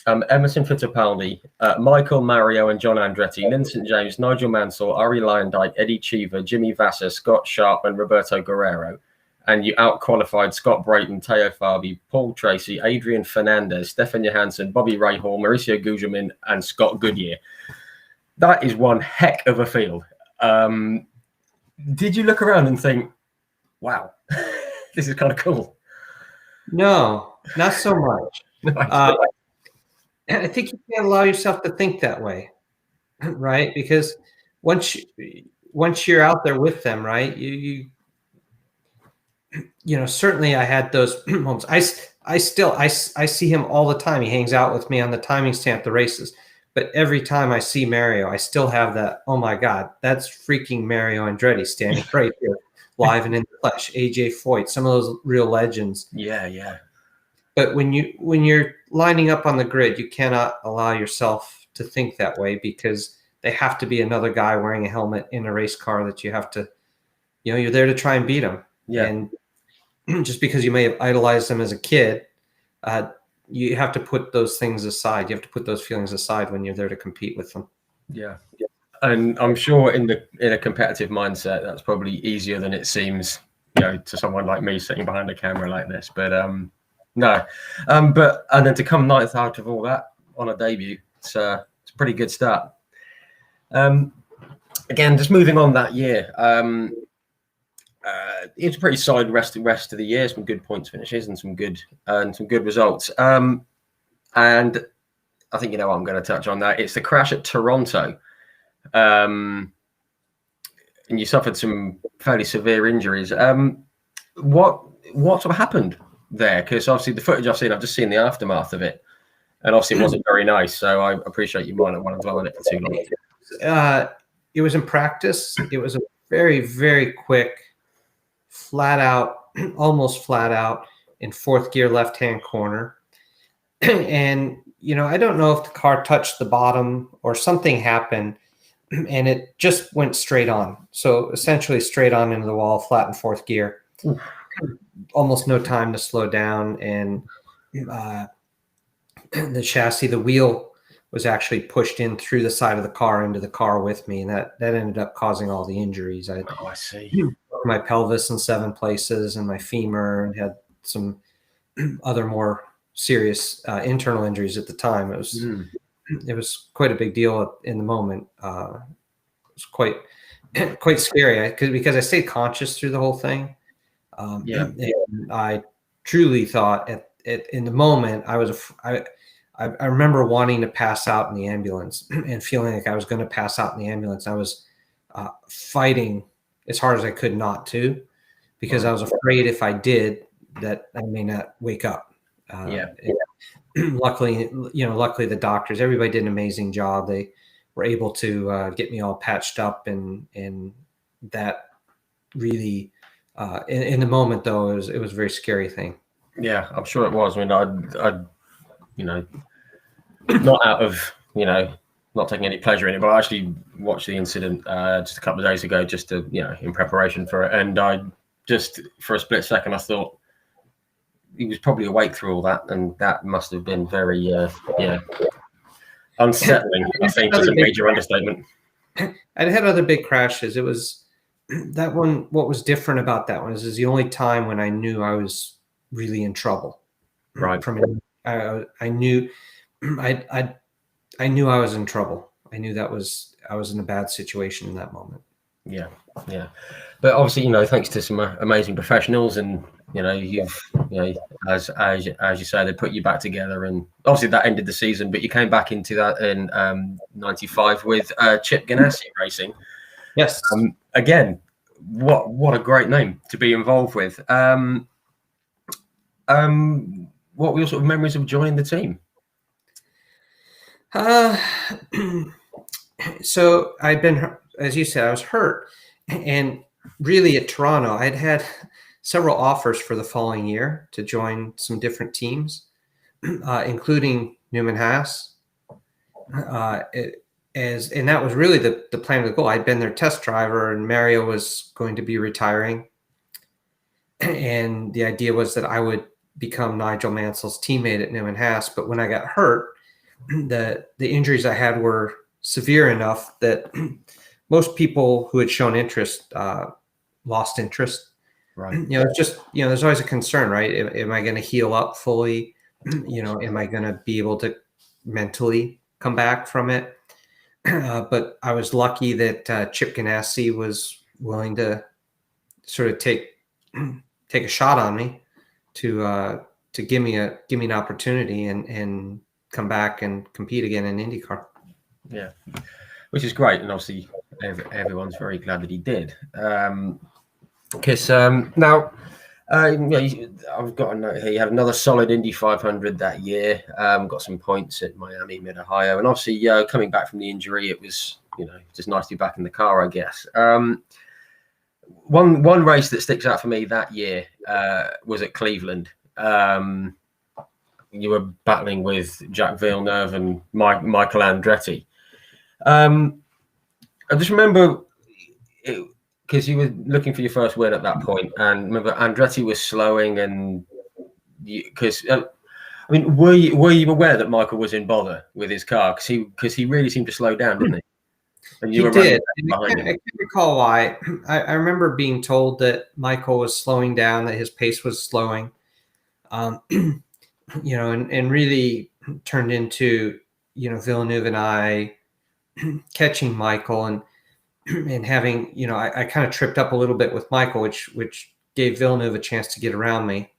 Emerson Fittipaldi, Michael Mario and John Andretti, Lynn St. James, Nigel Mansell, Ari Lyondike, Eddie Cheever, Jimmy Vasser, Scott Sharp, and Roberto Guerrero. And you out-qualified Scott Brayton, Teo Fabi, Paul Tracy, Adrian Fernandez, Stefan Johansson, Bobby Rahal, Mauricio Gugelmin, and Scott Goodyear. That is one heck of a field. Did you look around and think, wow, this is kind of cool? No, not so much. And I think you can't allow yourself to think that way, right? Because once you're out there with them, right, you know, certainly I had those moments. I see him all the time. He hangs out with me on the timing stand at the races. But every time I see Mario, I still have that, oh my God, that's freaking Mario Andretti standing right here, live and in the flesh. AJ Foyt, some of those real legends. Yeah. But when you're lining up on the grid, you cannot allow yourself to think that way, because they have to be another guy wearing a helmet in a race car that you have to, you know, you're there to try and beat them. Yeah. And just because you may have idolized them as a kid, you have to put those things aside. You have to put those feelings aside when you're there to compete with them. Yeah. And I'm sure in a competitive mindset, that's probably easier than it seems, you know, to someone like me sitting behind a camera like this. But no. And then to come ninth out of all that on a debut, it's a pretty good start. Again, just moving on that year. It was a pretty solid rest of the year, some good points finishes and some good results. And I think you know what I'm going to touch on that. It's the crash at Toronto. And you suffered some fairly severe injuries. What sort of happened there? Because obviously the footage I've just seen the aftermath of it, and obviously it wasn't very nice. So I appreciate you might not want to dwell on it for too long. It was in practice. It was a very, very quick, flat out, almost flat out in fourth gear left-hand corner. And, you know, I don't know if the car touched the bottom or something happened, and it just went straight on. So essentially straight on into the wall, flat in fourth gear. Almost no time to slow down. And the chassis, the wheel was actually pushed in through the side of the car into the car with me. And that ended up causing all the injuries. I see. My pelvis in 7 places and my femur, and had some other more serious internal injuries at the time. It was quite a big deal in the moment. It was quite scary because I stayed conscious through the whole thing. And I truly thought in the moment I remember wanting to pass out in the ambulance and feeling like I was going to pass out in the ambulance. I was fighting as hard as I could not to, because I was afraid if I did that I may not wake up. Yeah. Luckily, luckily the doctors, everybody did an amazing job. They were able to get me all patched up, and that really, in the moment though, it was a very scary thing. Yeah, I'm sure it was. I mean, I not out of, not taking any pleasure in it, but I actually watched the incident just a couple of days ago, just to, in preparation for it. And I just, for a split second, I thought he was probably awake through all that, and that must have been very, unsettling. I think is a major understatement. I'd had other big crashes. It was that one. What was different about that one is the only time when I knew I was really in trouble. Right. I knew, I knew I was in trouble. I knew I was in a bad situation in that moment. Yeah. But obviously, thanks to some amazing professionals, and you've, as you say, they put you back together, and obviously that ended the season. But you came back into that in '95 with Chip Ganassi Racing. Yes. Again, what a great name to be involved with. What were your sort of memories of joining the team? So I'd been, as you said, I was hurt, and really at Toronto, I'd had several offers for the following year to join some different teams, including Newman Haas. And that was really the plan of the goal. I'd been their test driver, and Mario was going to be retiring, and the idea was that I would become Nigel Mansell's teammate at Newman Haas. But when I got hurt, the injuries I had were severe enough that most people who had shown interest lost interest. Right. It's just, there's always a concern, right? Am I going to heal up fully? Am I going to be able to mentally come back from it? But I was lucky that Chip Ganassi was willing to sort of take a shot on me to give me an opportunity and come back and compete again in IndyCar. Yeah, which is great, and obviously everyone's very glad that he did. Because now, I've got a note here. You had another solid Indy 500 that year. Got some points at Miami, Mid Ohio, and obviously coming back from the injury, it was just nice to be back in the car, I guess. One race that sticks out for me that year was at Cleveland. You were battling with Jack Villeneuve and Michael Andretti. I just remember because you were looking for your first win at that point, and remember Andretti was slowing, and were you aware that Michael was in bother with his car because he really seemed to slow down, didn't he? And you were did. behind him. I can't recall why. I remember being told that Michael was slowing down, that his pace was slowing, and really turned into Villeneuve and I catching Michael and having I kind of tripped up a little bit with Michael, which gave Villeneuve a chance to get around me,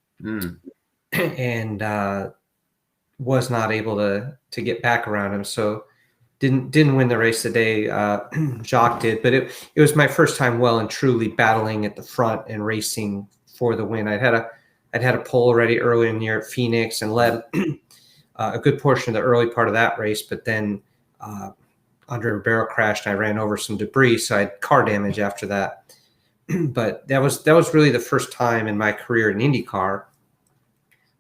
and was not able to get back around him. So didn't win the race the day Jacques did, but it was my first time well and truly battling at the front and racing for the win. I'd had a pole already early in the year at Phoenix and led a good portion of the early part of that race, but then under a barrel crash and I ran over some debris, so I had car damage after that. But that was really the first time in my career in IndyCar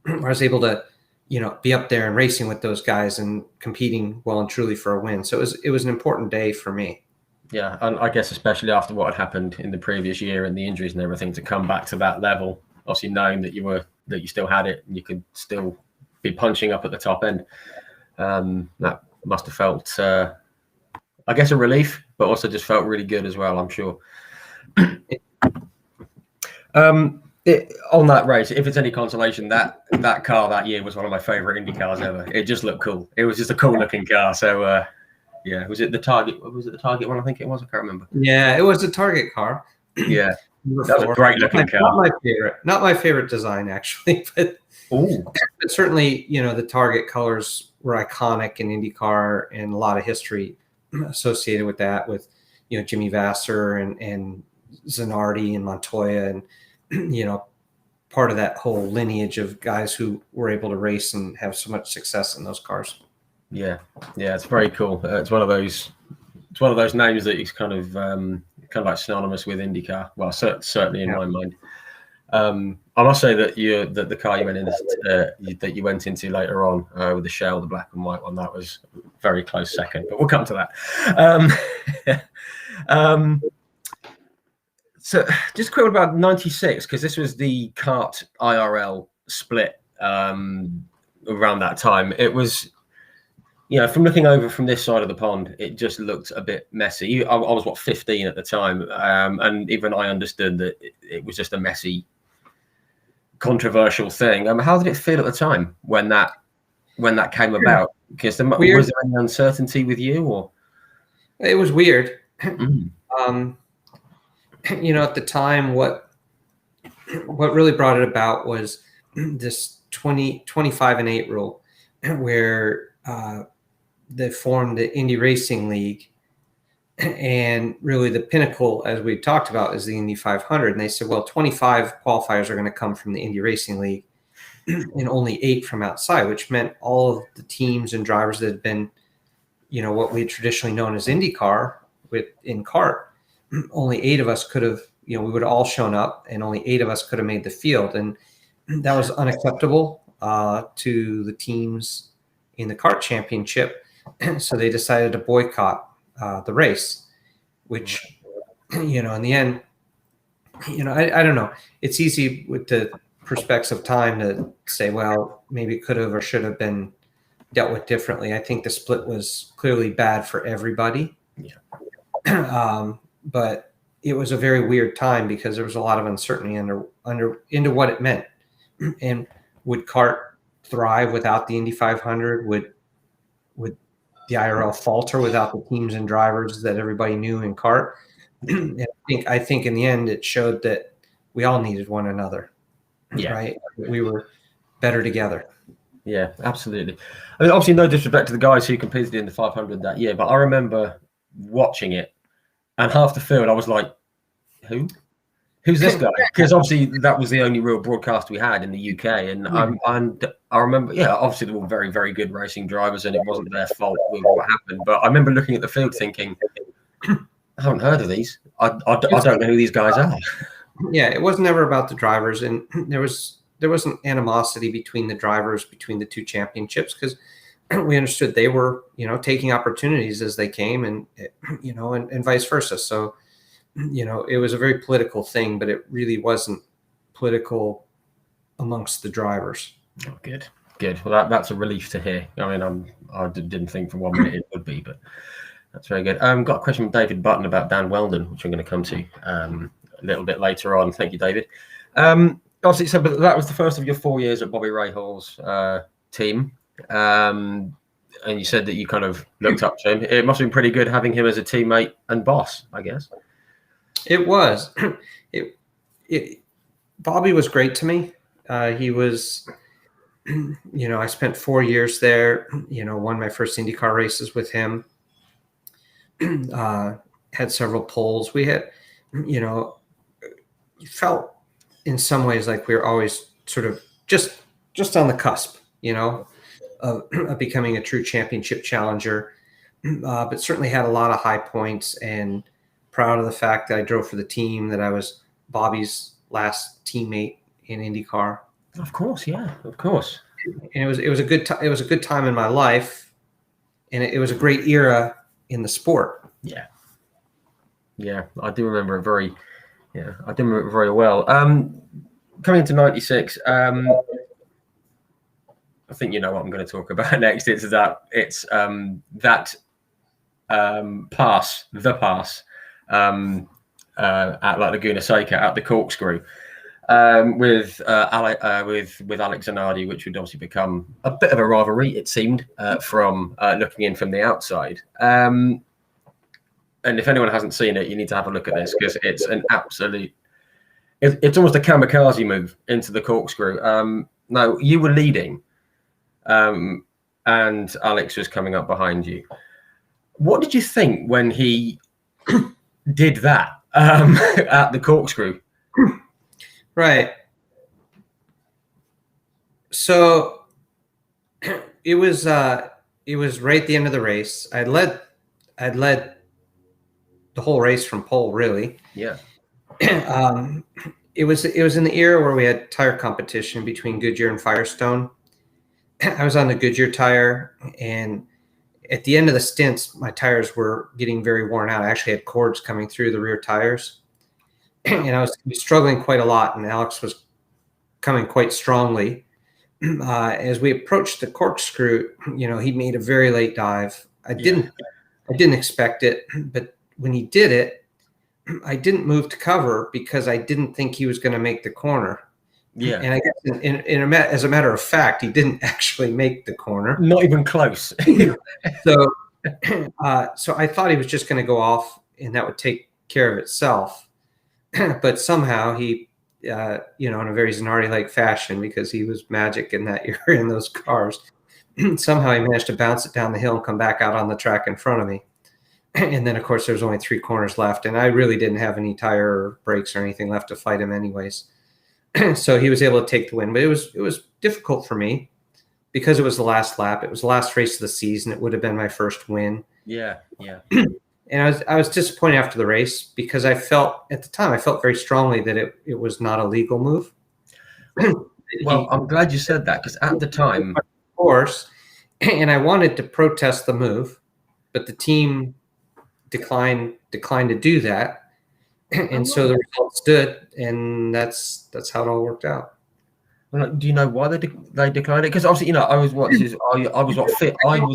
where I was able to be up there and racing with those guys and competing well and truly for a win. So it was an important day for me. Yeah, and I guess especially after what had happened in the previous year and the injuries and everything, to come back to that level, obviously knowing that you still had it and you could still be punching up at the top end, that must have felt, I guess, a relief, but also just felt really good as well, I'm sure. On that race, if it's any consolation, that car that year was one of my favorite Indy cars ever. It just looked cool. It was just a cool looking car. So yeah, was it the Target? Was it the Target one? I think it was. I can't remember. Yeah, it was a Target car. Yeah, that was a great looking car. Not my favorite design actually, but certainly the Target colors were iconic in IndyCar and a lot of history associated with that, with Jimmy Vasser and Zanardi and Montoya and part of that whole lineage of guys who were able to race and have so much success in those cars. Yeah, it's very cool. It's one of those names that is kind of like synonymous with IndyCar. Well, certainly in my mind. I must say that the car you went in that you went into later on with the shell, the black and white one, that was a very close second. But we'll come to that. So just quick about 96, because this was the kart IRL split around that time. It was, from looking over from this side of the pond, it just looked a bit messy. I was 15 at the time, and even I understood that it was just a messy, controversial thing. How did it feel at the time when that came about? Because was there any uncertainty with you, or? It was weird. At the time, what really brought it about was this 25-8 rule, where they formed the Indy Racing League, and really the pinnacle, as we talked about, is the Indy 500. And they said, well, 25 qualifiers are going to come from the Indy Racing League, and only 8 from outside, which meant all of the teams and drivers that had been, what we had traditionally known as IndyCar in kart. Only 8 of us could have, we would have all shown up, and only 8 of us could have made the field. And that was unacceptable to the teams in the kart championship. So they decided to boycott the race, which, in the end, I don't know. It's easy with the perspective of time to say, well, maybe it could have or should have been dealt with differently. I think the split was clearly bad for everybody. Yeah. But it was a very weird time because there was a lot of uncertainty into what it meant. And would kart thrive without the Indy 500? Would the IRL falter without the teams and drivers that everybody knew in kart? And I think in the end it showed that we all needed one another. Yeah. Right? We were better together. Yeah, absolutely. I mean, obviously, no disrespect to the guys who competed in the 500 that year, but I remember watching it. And half the field, I was like, who's this guy? Because obviously that was the only real broadcast we had in the UK. And I remember, obviously they were very, very good racing drivers, and it wasn't their fault with what happened. But I remember looking at the field thinking, I haven't heard of these. I don't know who these guys are. Yeah, it was never about the drivers. And there wasn't animosity between the drivers, between the two championships, because we understood they were, taking opportunities as they came, and vice versa. So, it was a very political thing, but it really wasn't political amongst the drivers. Oh, good. Well, that's a relief to hear. I mean, I didn't think for 1 minute it would be, but that's very good. Got a question from David Button about Dan Weldon, which I'm going to come to a little bit later on. Thank you, David. Obviously, so but that was the first of your 4 years at Bobby Rahal's team. And you said that you kind of looked up to him. It must have been pretty good having him as a teammate and boss, I guess. It was. Bobby was great to me. He was, I spent 4 years there, won my first IndyCar races with him, had several poles. We had, felt in some ways like we were always sort of just on the cusp, of becoming a true championship challenger, but certainly had a lot of high points, and proud of the fact that I drove for the team, that I was Bobby's last teammate in IndyCar. Of course, yeah, of course. And it was a good time in my life, and it was a great era in the sport. Yeah, I do remember it very well. Coming into 96, I think you know what I'm going to talk about next. It's that pass at like Laguna Seca at the corkscrew with Alex Zanardi, which would obviously become a bit of a rivalry, it seemed, from looking in from the outside. And if anyone hasn't seen it, you need to have a look at this, because it's an absolute. It's almost a kamikaze move into the corkscrew. No, you were leading. And Alex was coming up behind you. What did you think when he did that at the corkscrew? Right. So it was right at the end of the race. I'd led the whole race from pole, really. Yeah. It was in the era where we had tire competition between Goodyear and Firestone. I was on the Goodyear tire, and at the end of the stints, my tires were getting very worn out. I actually had cords coming through the rear tires, and I was struggling quite a lot, and Alex was coming quite strongly. As we approached the corkscrew, he made a very late dive. I didn't expect it, but when he did it, I didn't move to cover because I didn't think he was going to make the corner. Yeah. And I guess as a matter of fact, he didn't actually make the corner. Not even close. So I thought he was just going to go off and that would take care of itself. But somehow he, in a very Zanardi-like fashion, because he was magic in that area in those cars, somehow he managed to bounce it down the hill and come back out on the track in front of me. And then, of course, there's only 3 corners left, and I really didn't have any tire or brakes or anything left to fight him anyways. So he was able to take the win, but it was difficult for me because it was the last lap. It was the last race of the season. It would have been my first win. Yeah. And I was disappointed after the race because at the time I felt very strongly that it was not a legal move. Well, I'm glad you said that, because at the time, of course, and I wanted to protest the move, but the team declined to do that. And so the result stood, and that's how it all worked out. Well, do you know why they declined it? Because obviously, I was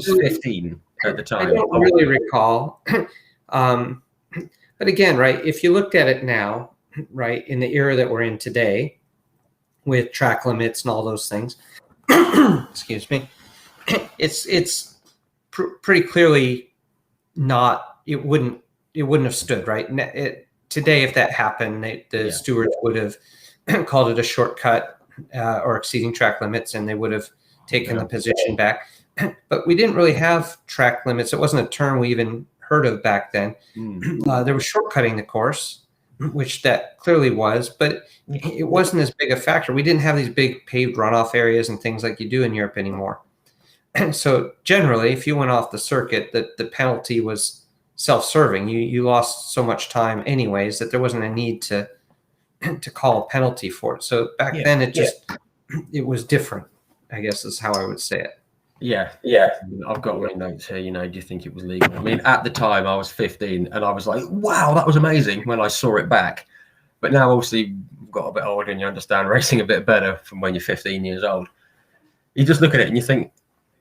15 at the time. I don't really recall. But again, right, if you looked at it now, right, in the era that we're in today, with track limits and all those things, excuse me, it's pretty clearly not. It wouldn't have stood, right. Today, if that happened, the stewards would have called it a shortcut or exceeding track limits, and they would have taken the position back. But we didn't really have track limits. It wasn't a term we even heard of back then. There was shortcutting the course, which that clearly was, but it wasn't as big a factor. We didn't have these big paved runoff areas and things like you do in Europe anymore. So generally, if you went off the circuit, the penalty was self-serving. You lost so much time anyways that there wasn't a need to call a penalty for it. So back then it was different, I guess is how I would say it. Yeah. I've got my notes here. Do you think it was legal? I mean, at the time I was 15 and I was like, wow, that was amazing when I saw it back. But now obviously you've got a bit older and you understand racing a bit better from when you're 15 years old. You just look at it and you think,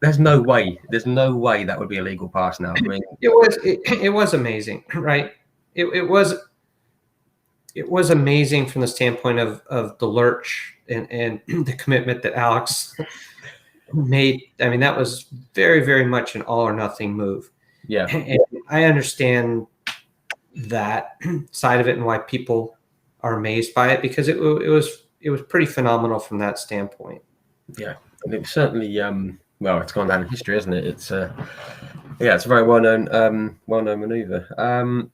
there's no way that would be a legal pass now. I mean, it was amazing, right? It was amazing from the standpoint of the lurch and the commitment that Alex made. I mean, that was very, very much an all or nothing move. Yeah. And I understand that side of it and why people are amazed by it, because it was pretty phenomenal from that standpoint. Yeah. And it was certainly it's gone down in history, isn't it? It's it's a very well-known maneuver.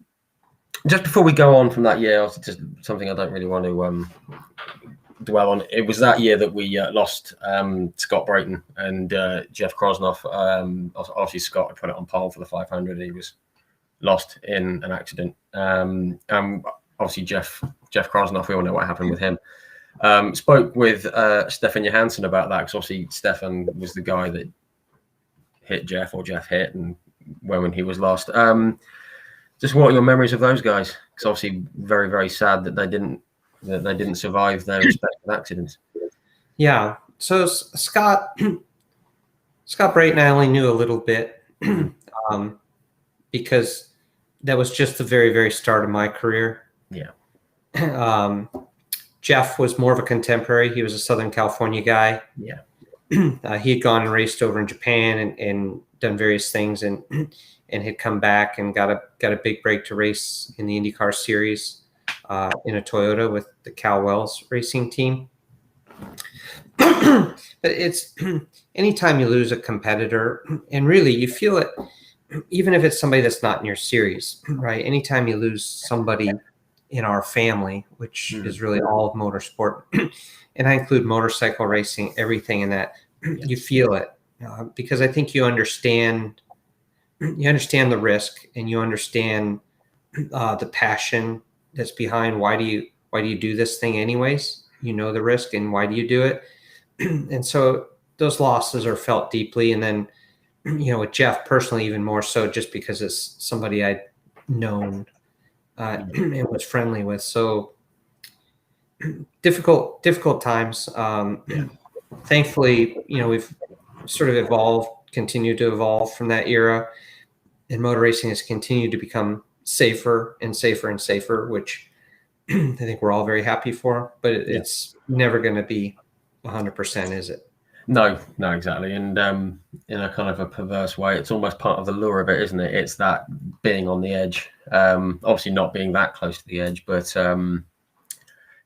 Just before we go on from that year, just something I don't really want to dwell on. It was that year that we lost Scott Brayton and Jeff Krosnoff. Obviously, Scott had put it on pole for the 500. He was lost in an accident. Obviously, Jeff Krosnoff, we all know what happened with him. Spoke with Stefan Johansson about that, because obviously Stefan was the guy that hit Jeff, or Jeff hit, and when he was lost. Just what are your memories of those guys? Because obviously very, very sad that they didn't survive their respective accidents. Yeah. So Scott Brayton, I only knew a little bit because that was just the very, very start of my career. Yeah. Jeff was more of a contemporary. He was a Southern California guy. Yeah. He had gone and raced over in Japan and done various things and had come back and got a big break to race in the IndyCar series in a Toyota with the Cal Wells racing team. But it's anytime you lose a competitor, and really you feel it, even if it's somebody that's not in your series, right? Anytime you lose somebody in our family, which is really all of motorsport. And I include motorcycle racing, everything in that. You feel it because I think you understand the risk, and you understand the passion that's behind why do you do this thing anyways. You know the risk, and why do you do it? And so those losses are felt deeply. And then, with Jeff personally, even more so, just because it's somebody I'd known and was friendly with. So difficult times. Thankfully, we've sort of continued to evolve from that era, and motor racing has continued to become safer and safer and safer, which I think we're all very happy for. But it's never going to be 100%, is it? No, exactly. And in a kind of a perverse way, it's almost part of the lure of it, isn't it? It's that being on the edge. Obviously not being that close to the edge, but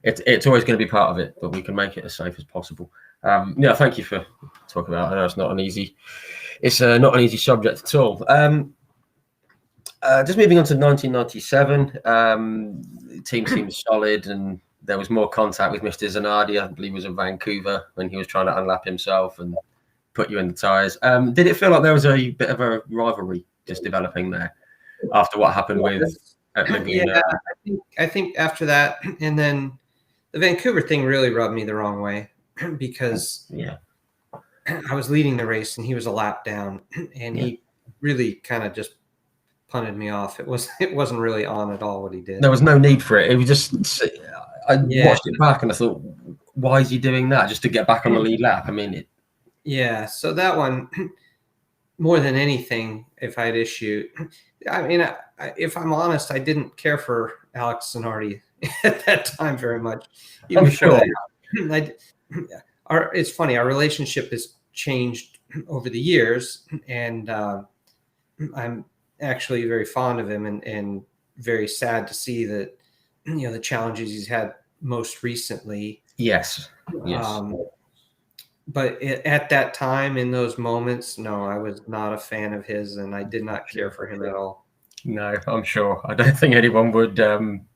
it's always going to be part of it. But we can make it as safe as possible. Thank you for talking about it. I know it's not an easy subject at all. Just moving on to 1997, the team seems solid, and there was more contact with Mr. Zanardi. I believe it was in Vancouver when he was trying to unlap himself and put you in the tyres. Did it feel like there was a bit of a rivalry just developing there after what happened with Laguna? I think after that, and then the Vancouver thing really rubbed me the wrong way because I was leading the race and he was a lap down, and he really kind of just punted me off. It wasn't really on at all what he did. There was no need for it. It was just I watched it back and I thought, why is he doing that? Just to get back on the lead lap? I mean, so that one, more than anything, if I'd issue, I mean, if I'm honest, I didn't care for Alex Zanardi at that time very much. I'm sure. It's funny. Our relationship has changed over the years, and I'm actually very fond of him and very sad to see that, the challenges he's had most recently. Yes. But at that time, in those moments, no, I was not a fan of his, and I did not care for him at all. No, I'm sure. I don't think anyone would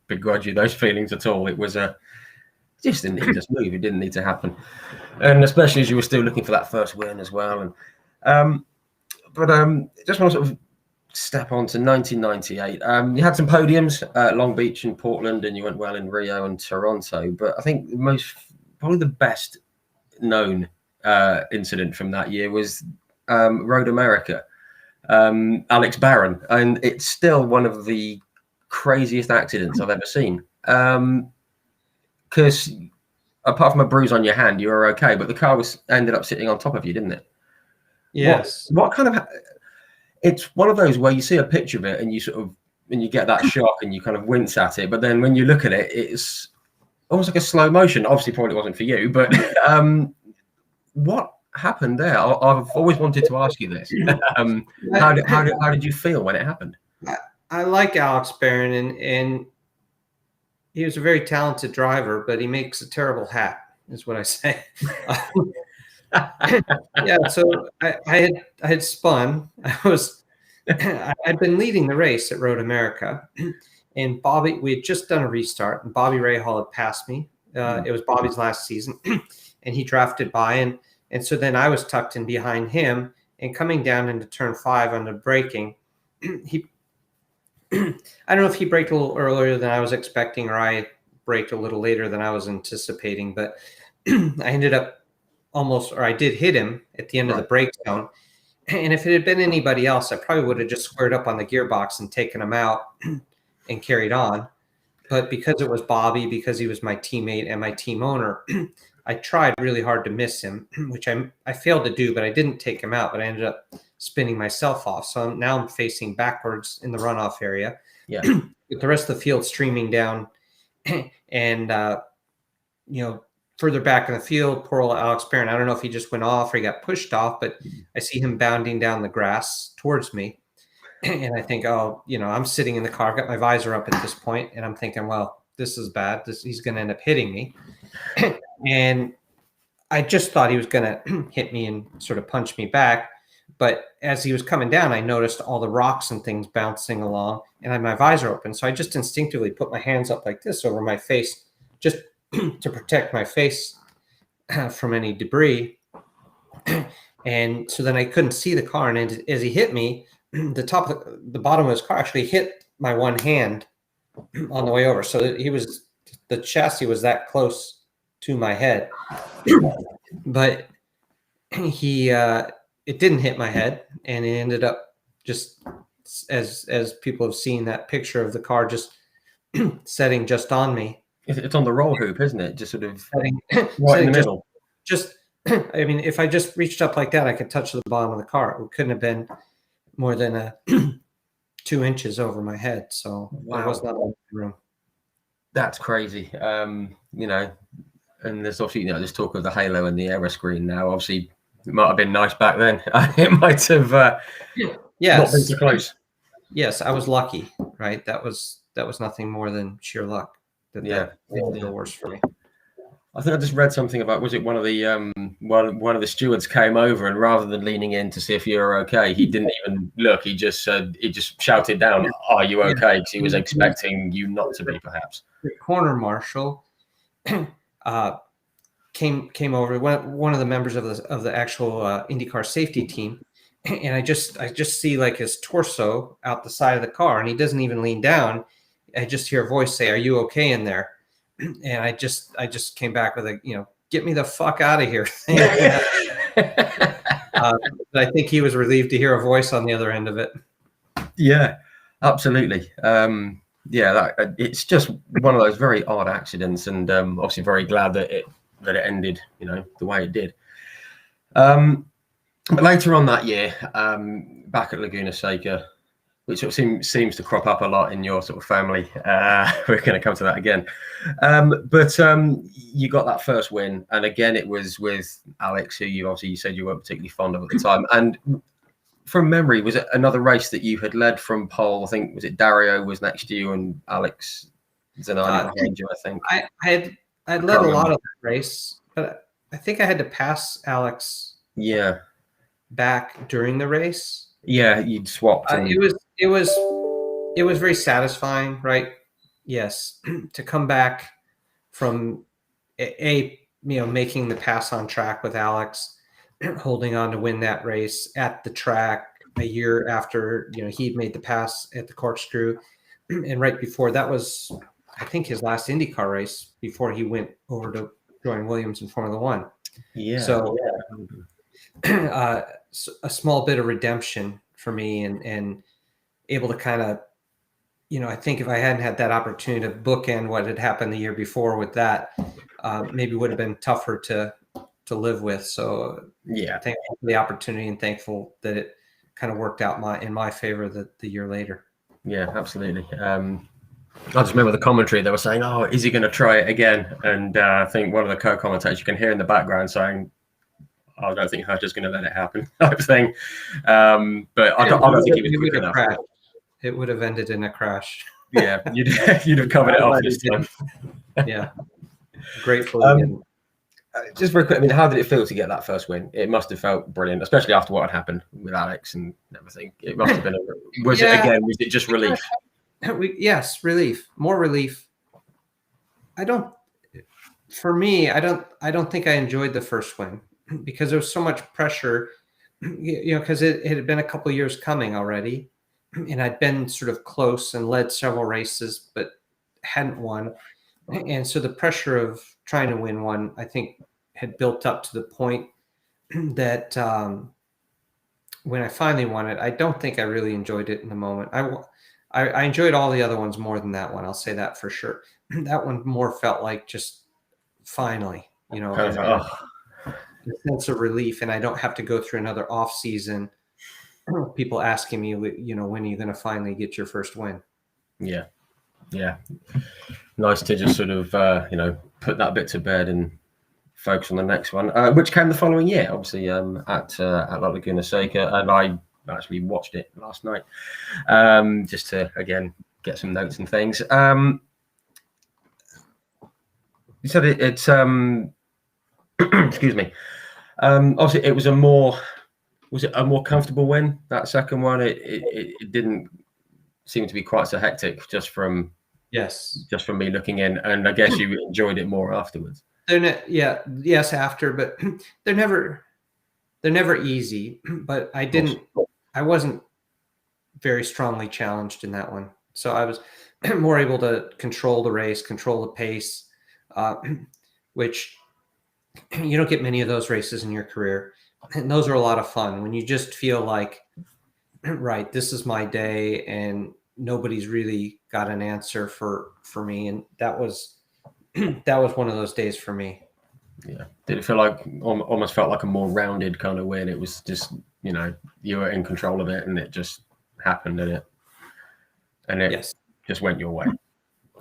begrudge you those feelings at all. It was just didn't need to move. It didn't need to happen, and especially as you were still looking for that first win as well. And just want to sort of step on to 1998. You had some podiums at Long Beach and Portland, and you went well in Rio and Toronto. But I think probably the best known incident from that year was Road America, Alex Barron, and it's still one of the craziest accidents I've ever seen. Because apart from a bruise on your hand, you were okay, but the car ended up sitting on top of you, didn't it? Yes. What kind of? It's one of those where you see a picture of it and you get that shock and you kind of wince at it, but then when you look at it, it's almost like a slow motion. Obviously, probably wasn't for you, but what happened there? I've always wanted to ask you this. How did you feel when it happened? I like Alex Barron, and he was a very talented driver, but he makes a terrible hat, is what I say. So I had spun. I'd been leading the race at Road America, and we had just done a restart, and Bobby Rahal had passed me. It was Bobby's last season, and he drafted by, and so then I was tucked in behind him, and coming down into turn 5 on the braking, I don't know if he braked a little earlier than I was expecting, or I braked a little later than I was anticipating, but I ended up I did hit him at the end of the brake zone. And if it had been anybody else, I probably would have just squared up on the gearbox and taken him out and carried on. But because it was Bobby, because he was my teammate and my team owner, I tried really hard to miss him, which I failed to do, but I didn't take him out, but I ended up spinning myself off. So now I'm facing backwards in the runoff area, with the rest of the field streaming down, and further back in the field, poor old Alex Barron. I don't know if he just went off or he got pushed off, but I see him bounding down the grass towards me. And I think, I'm sitting in the car, I've got my visor up at this point, and I'm thinking, well, this is bad. He's going to end up hitting me. And I just thought he was going to hit me and sort of punch me back. But as he was coming down, I noticed all the rocks and things bouncing along, and I had my visor open. So I just instinctively put my hands up like this over my face, just to protect my face from any debris. And so then I couldn't see the car. And as he hit me, the bottom of his car actually hit my one hand on the way over. So the chassis was that close to my head, but it didn't hit my head, and it ended up just as people have seen that picture of the car just setting just on me. It's on the roll hoop, isn't it? Just sort of Setting, right in the middle. Just, I mean, if I just reached up like that, I could touch the bottom of the car. It couldn't have been more than 2 inches over my head. So there was not a room. That's crazy. You know, and there's obviously, this talk of the halo and the aero screen now. Obviously, it might have been nice back then. It might have not been so close. Yes, I was lucky, right? That was nothing more than sheer luck. That made it worse for me. I think I just read something about, was it one of the one of the stewards came over, and rather than leaning in to see if you were okay, he didn't even look. He just shouted down, "Are you okay?" Because he was expecting you not to be, perhaps. The corner marshal came over. One of the members of the actual IndyCar safety team, and I just see like his torso out the side of the car, and he doesn't even lean down. I just hear a voice say, "Are you okay in there?" And I just came back with "Get me the fuck out of here." But I think he was relieved to hear a voice on the other end of it. Yeah, absolutely. It's just one of those very odd accidents, and obviously very glad that it ended, the way it did. But later on that year, back at Laguna Seca, which sort of seems to crop up a lot in your sort of family. We're going to come to that again. But you got that first win, and again, it was with Alex, who you said you weren't particularly fond of at the time. And from memory, was it another race that you had led from pole? I think, was it Dario was next to you and Alex Zanardi behind you, I think. I'd led a lot of that race, but I think I had to pass Alex back during the race. Yeah, you'd swapped. It was very satisfying, right? Yes, to come back from making the pass on track with Alex, holding on to win that race at the track a year after he'd made the pass at the corkscrew, and right before that was, I think, his last IndyCar race before he went over to join Williams in Formula One. Yeah. So a small bit of redemption for me, and able to kind of, I think if I hadn't had that opportunity to bookend what had happened the year before with that, maybe would have been tougher to live with. So yeah, thankful for the opportunity and thankful that it kind of worked out in my favor the year later. Yeah, absolutely. I just remember the commentary. They were saying, "Oh, is he going to try it again?" And I think one of the co-commentators you can hear in the background saying, "I don't think Herta's going to let it happen," type thing. But I don't think he was quick enough. It would have ended in a crash. Yeah, you'd have covered it off this time. Yeah, gratefully. Just very quick, how did it feel to get that first win? It must have felt brilliant, especially after what had happened with Alex and everything. It must have been. Was it just relief? Yes, relief. More relief. I don't think I enjoyed the first win because there was so much pressure, because it had been a couple of years coming already, and I'd been sort of close and led several races, but hadn't won. And so the pressure of trying to win one, I think, had built up to the point that when I finally won it, I don't think I really enjoyed it in the moment. I enjoyed all the other ones more than that one. I'll say that for sure. That one more felt like just finally, a sense of relief, and I don't have to go through another off season. People asking me, when are you going to finally get your first win? Yeah. Nice to just sort of, put that bit to bed and focus on the next one, which came the following year, obviously, at La Laguna Seca, and I actually watched it last night, just to again get some notes and things. You said it's excuse me. Obviously, it was a more Was it a more comfortable win, that second one? It didn't seem to be quite so hectic just from Yes. me looking in, and I guess you enjoyed it more afterwards. Yes, after, but they're never easy. But I wasn't very strongly challenged in that one, so I was more able to control the race, control the pace, which you don't get many of those races in your career, and those are a lot of fun when you just feel like, right, this is my day, and nobody's really got an answer for me, and that was that was one of those days for me. Yeah. Did it feel like almost felt like a more rounded kind of win? It was just, you were in control of it and it just happened, didn't it? And it Yes. just went your way.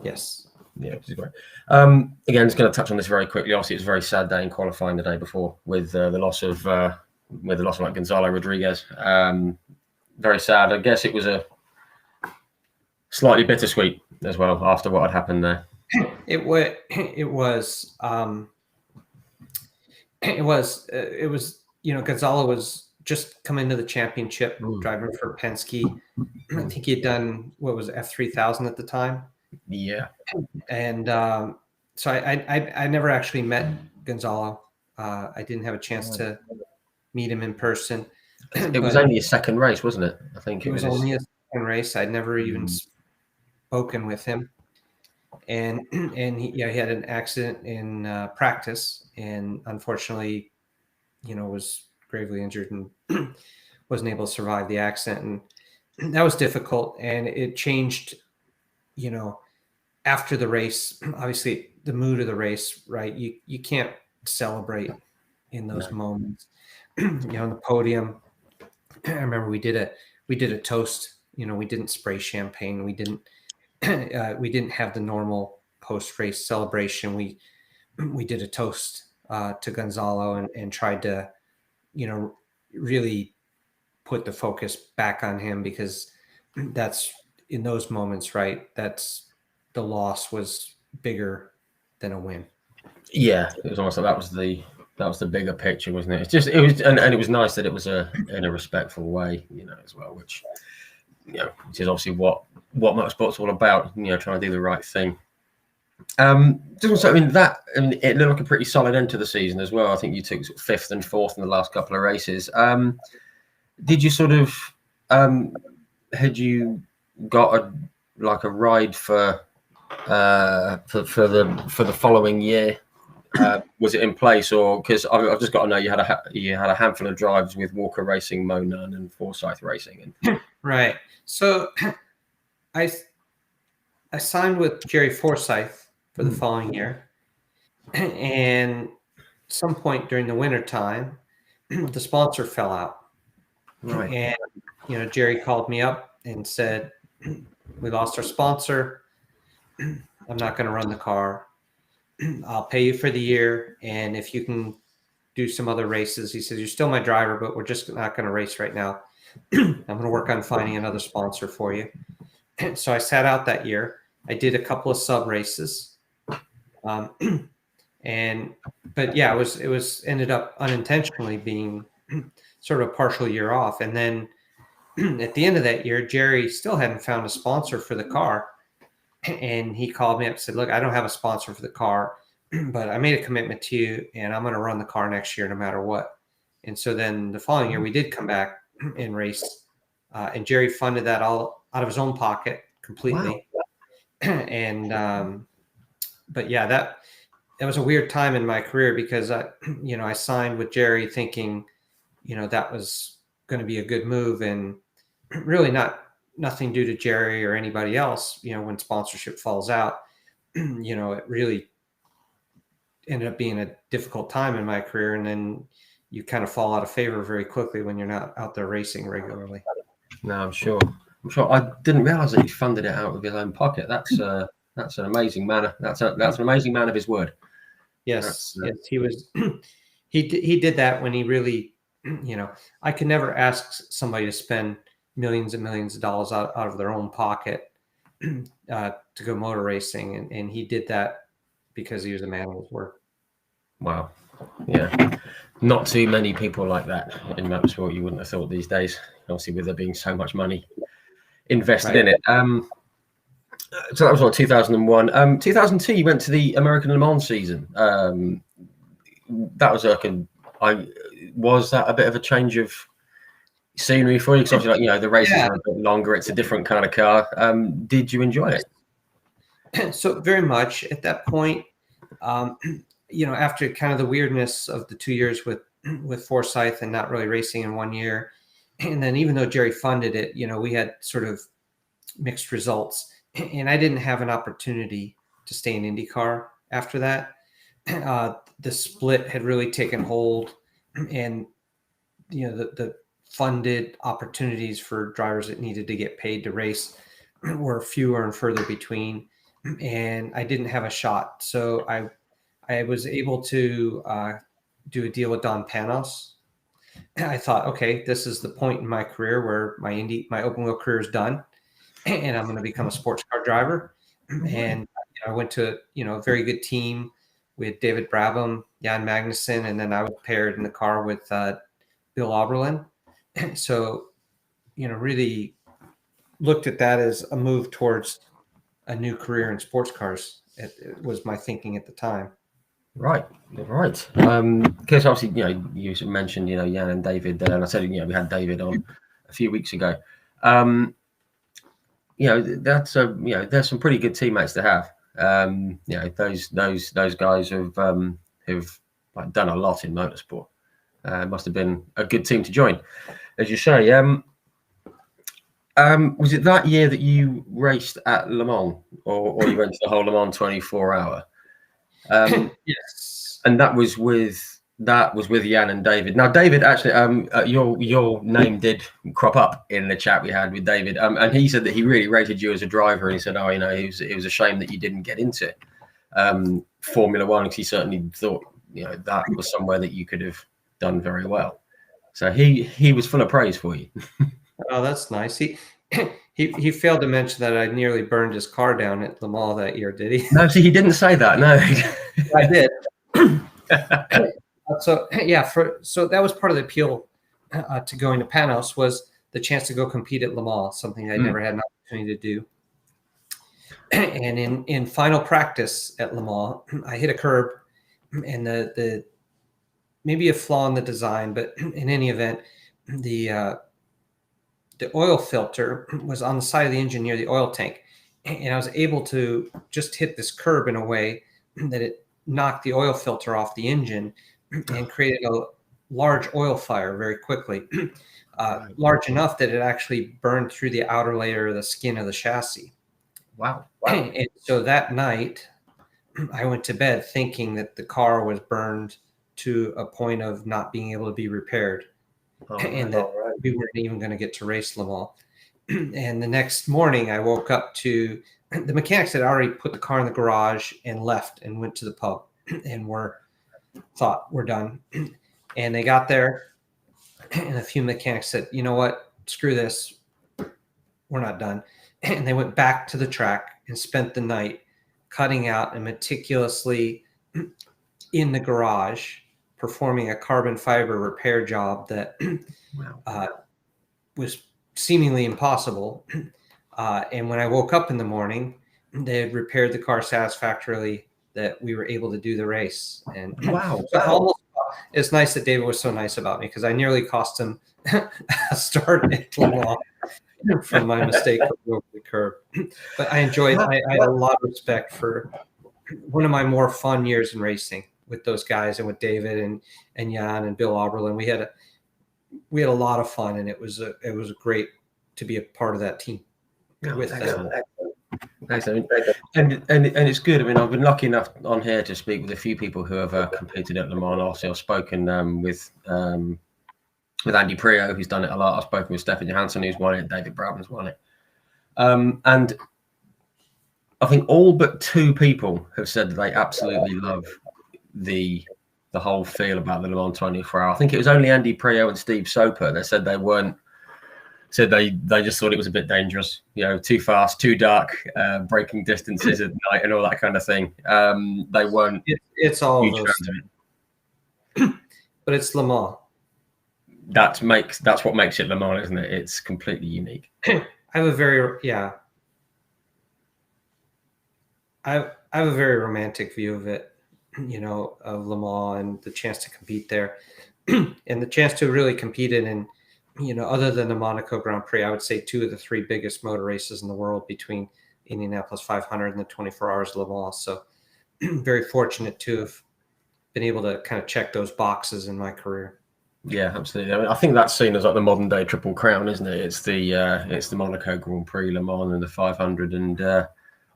Yes. Yeah, which is great. Again, just going to touch on this very quickly. Obviously, it was a very sad day in qualifying the day before with the loss of like Gonzalo Rodriguez. Very sad. I guess it was a slightly bittersweet as well after what had happened there. It was Gonzalo was just coming to the championship, driving for Penske. I think he had done what was F3000 at the time. Yeah. And so I never actually met Gonzalo. I didn't have a chance to meet him in person. It was only his second race, wasn't it? I think it was only his second race. I'd never even spoken with him. And he had an accident in practice, and unfortunately, was gravely injured and wasn't able to survive the accident. And that was difficult, and it changed, after the race. Obviously, the mood of the race, right? You can't celebrate in those moments. On the podium, I remember we did a toast. We didn't spray champagne. We didn't have the normal post-race celebration. We did a toast to Gonzalo and tried to, really put the focus back on him, because that's in those moments, right? That's the loss was bigger than a win. Yeah, it was almost like that was the bigger picture, wasn't it? And it was nice that it was in a respectful way, as well, which is obviously what motorsport's all about, trying to do the right thing. It looked like a pretty solid end to the season as well. I think you took sort of 5th and 4th in the last couple of races. Did you sort of had you got a ride for the following year? Was it in place, or because I've just got to know you had a handful of drives with Walker Racing, Mo Nunn, and Forsyth Racing, and right. So I signed with Jerry Forsyth for the following year, and at some point during the winter time, the sponsor fell out. Right. And Jerry called me up and said, "We lost our sponsor. I'm not going to run the car. I'll pay you for the year, and if you can do some other races," he says, "you're still my driver, but we're just not going to race right now. I'm going to work on finding another sponsor for you." So I sat out that year. I did a couple of sub races, but yeah, it was ended up unintentionally being sort of a partial year off. And then at the end of that year, Jerry still hadn't found a sponsor for the car. And he called me up and said, "Look, I don't have a sponsor for the car, but I made a commitment to you, and I'm going to run the car next year no matter what." And so then the following year, we did come back and race. And Jerry funded that all out of his own pocket completely. Wow. And but yeah, that was a weird time in my career, because I signed with Jerry thinking, that was going to be a good move, and really nothing due to Jerry or anybody else. When sponsorship falls out, it really ended up being a difficult time in my career, and then you kind of fall out of favor very quickly when you're not out there racing regularly. No, I'm sure. I didn't realize that he funded it out of his own pocket. That's an amazing man. That's an amazing man of his word. Yes, yes, he was. He did that when he really, I could never ask somebody to spend millions and millions of dollars out of their own pocket to go motor racing, and he did that because he was a man of his word. Wow. Yeah. Not too many people like that in motorsport. You wouldn't have thought these days, obviously, with there being so much money invested in it. So that was what, 2001. 2002, you went to the American Le Mans season. That was was that a bit of a change of scenery for you? Because obviously, like, you know, the races are a bit longer. It's a different kind of car. Did you enjoy it? So very much at that point, you know, after kind of the weirdness of the 2 years with Forsyth and not really racing in 1 year, and then even though Jerry funded it, you know, we had sort of mixed results, and I didn't have an opportunity to stay in IndyCar after that. The split had really taken hold, and you know, the funded opportunities for drivers that needed to get paid to race were fewer and further between, and I didn't have a shot. So I was able to do a deal with Don Panos. I thought, okay, this is the point in my career where my open wheel career is done, and I'm going to become a sports car driver. And you know, I went to a very good team with David Brabham, Jan Magnussen, and then I was paired in the car with Bill Oberlin. So, you know, really looked at that as a move towards a new career in sports cars. It was my thinking at the time. Right. Because obviously, you know, you mentioned, you know, Jan and David there, and I said, you know, we had David on a few weeks ago. You know, that's you know, there's some pretty good teammates to have. You know, those guys have like done a lot in motorsport. Must have been a good team to join, as you say. Was it that year that you raced at Le Mans, or you went to the whole Le Mans 24-hour? Yes, and that was with Jan and David. Now, David, actually, your name did crop up in the chat we had with David, and he said that he really rated you as a driver, and he said, "Oh, you know, it was a shame that you didn't get into Formula One, because he certainly thought, you know, that was somewhere that you could have done very well." So he was full of praise for you. Oh, that's nice. He failed to mention that I nearly burned his car down at Le Mans that year, did he? No, see, he didn't say that. No, I did. So yeah, so that was part of the appeal to going to Panos, was the chance to go compete at Le Mans, something I never had an opportunity to do. And in final practice at Le Mans, I hit a curb, and the maybe a flaw in the design, but in any event, the oil filter was on the side of the engine near the oil tank, and I was able to just hit this curb in a way that it knocked the oil filter off the engine and created a large oil fire very quickly, large enough that it actually burned through the outer layer of the skin of the chassis. Wow. And so that night, I went to bed thinking that the car was burned to a point of not being able to be repaired, and that we weren't even going to get to race Le Mans. And the next morning, I woke up to the mechanics had already put the car in the garage and left and went to the pub, and thought we're done. And they got there, and a few mechanics said, "You know what? Screw this. We're not done." And they went back to the track and spent the night cutting out and meticulously in the garage performing a carbon fiber repair job that was seemingly impossible. And when I woke up in the morning, they had repaired the car satisfactorily, that we were able to do the race. And almost, it's nice that David was so nice about me, because I nearly cost him a start at Le Mans from my mistake over the curb. But I enjoyed. I had a lot of respect for one of my more fun years in racing with those guys, and with David and Jan and Bill Oberlin. We had a lot of fun, and it was great to be a part of that team with them. Excellent. And it's good. I mean, I've been lucky enough on here to speak with a few people who have competed at Le Mans. Also, I've spoken with Andy Prio, who's done it a lot. I've spoken with Stefan Johansson, who's won it. David Brabham's won it. And I think all but two people have said that they absolutely love the whole feel about the Le Mans 24-hour. I think it was only Andy Prio and Steve Soper that said they weren't. Said they just thought it was a bit dangerous, you know, too fast, too dark, braking distances at night, and all that kind of thing. They weren't. It's all huge those fans of it. but it's Le Mans. That's what makes it Le Mans, isn't it? It's completely unique. I have a very romantic view of it, of Le Mans and the chance to compete there, and the chance to really compete in, other than the Monaco Grand Prix, I would say 2 of the 3 biggest motor races in the world between Indianapolis 500 and the 24 Hours of Le Mans. So very fortunate to have been able to kind of check those boxes in my career. Yeah, absolutely. I mean, I think that's seen as like the modern day Triple Crown, isn't it? It's the Monaco Grand Prix, Le Mans, and the 500. And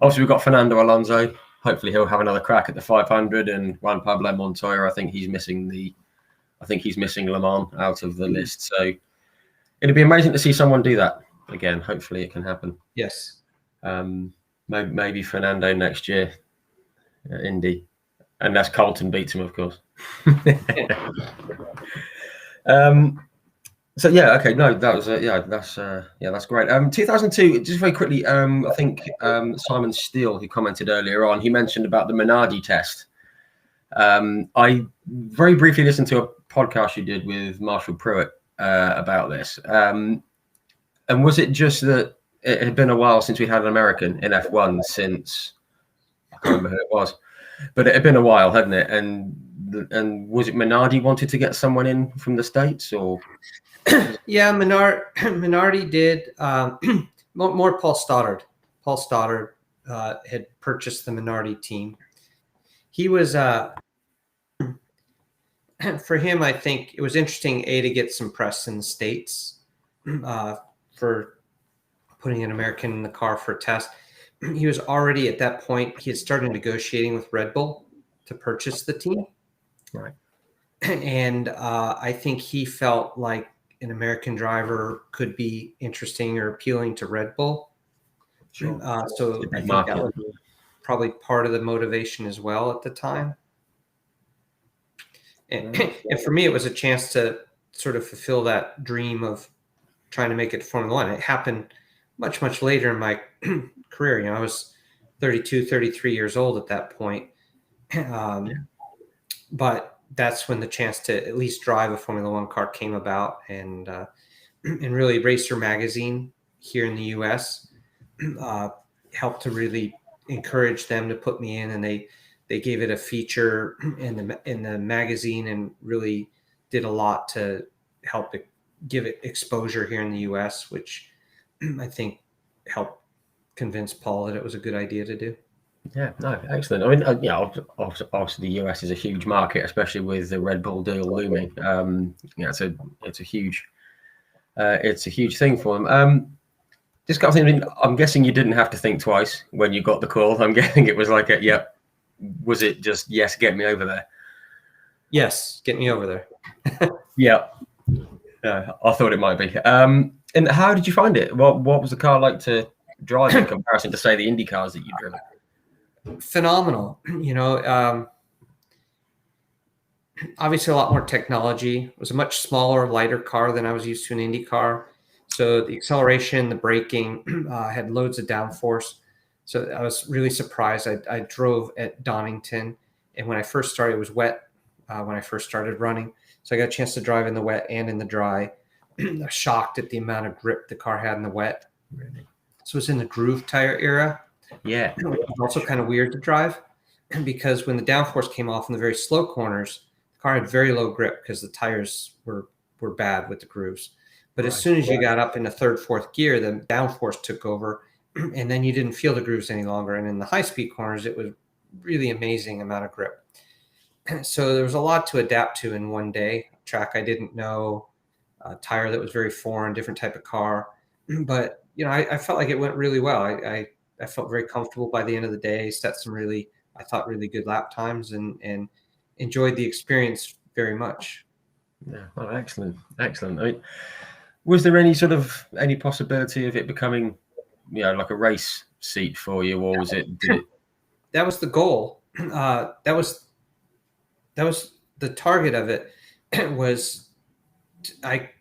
obviously we've got Fernando Alonso. Hopefully he'll have another crack at the 500. And Juan Pablo Montoya, I think he's missing Le Mans out of the list. So it'd be amazing to see someone do that again. Hopefully it can happen. Yes. Maybe Fernando next year at Indy, unless Colton beats him, of course. So yeah, okay, no, that was that's great. 2002, just very quickly, I think Simon Steele, who commented earlier on, he mentioned about the Minardi test. I very briefly listened to a podcast you did with Marshall Pruitt about this. And was it just that it had been a while since we had an American in F1 since, I can't remember who it was, but it had been a while, hadn't it? And was it Minardi wanted to get someone in from the States, or? Yeah, Minardi did. More Paul Stoddard. Paul Stoddard had purchased the Minardi team. He was, for him, I think it was interesting, to get some press in the States for putting an American in the car for a test. He was already at that point, he had started negotiating with Red Bull to purchase the team. Right. And I think he felt like an American driver could be interesting or appealing to Red Bull. Sure. So I think that was probably part of the motivation as well at the time. And for me, it was a chance to sort of fulfill that dream of trying to make it to Formula One. It happened much, much later in my career. I was 32, 33 years old at that point. But that's when the chance to at least drive a Formula One car came about, and really Racer Magazine here in the U.S. Helped to really encourage them to put me in, and they gave it a feature in the magazine and really did a lot to help give it exposure here in the U.S., which I think helped convince Paul that it was a good idea to do. Yeah, no, excellent. I mean, obviously the US is a huge market, especially with the Red Bull deal looming. It's a huge thing for them. Just got thinking, I'm guessing you didn't have to think twice when you got the call. I'm guessing it was like, was it just, yes, get me over there? Yes, get me over there. Yeah, I thought it might be. And how did you find it? What was the car like to drive in comparison to, say, the Indy cars that you've driven? Phenomenal. Obviously a lot more technology. It was a much smaller, lighter car than I was used to in IndyCar. So the acceleration, the braking had loads of downforce. So I was really surprised. I drove at Donington, and when I first started, it was wet when I first started running. So I got a chance to drive in the wet and in the dry. I was shocked at the amount of grip the car had in the wet. Really? So it was in the groove tire era. Yeah. It was also kind of weird to drive, because when the downforce came off in the very slow corners, the car had very low grip because the tires were bad with the grooves. But as soon as you got up into third, fourth gear, the downforce took over, and then you didn't feel the grooves any longer. And in the high-speed corners, it was really amazing amount of grip. So there was a lot to adapt to in one day. Track I didn't know, a tire that was very foreign, different type of car. But, I felt like it went really well. I felt very comfortable by the end of the day, set some really good lap times, and enjoyed the experience very much. Yeah, well, excellent. I mean, was there any possibility of it becoming, like a race seat for you, or was it? That was the goal. That was the target of it. Was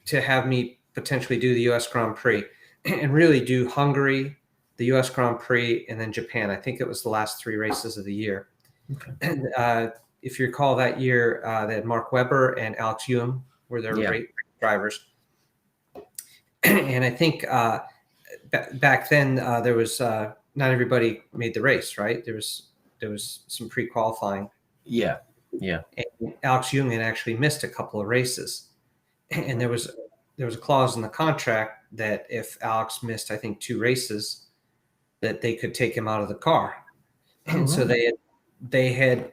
to have me potentially do the U.S. Grand Prix and really do Hungary, the U.S. Grand Prix, and then Japan. I think it was the last 3 races of the year. Okay. And if you recall that year, they had Mark Webber and Alex Young were their race drivers. And I think back then there was not everybody made the race, right? There was some pre-qualifying. Yeah. And Alex Young had actually missed a couple of races, and there was a clause in the contract that if Alex missed, I think 2 races, that they could take him out of the car. And so they had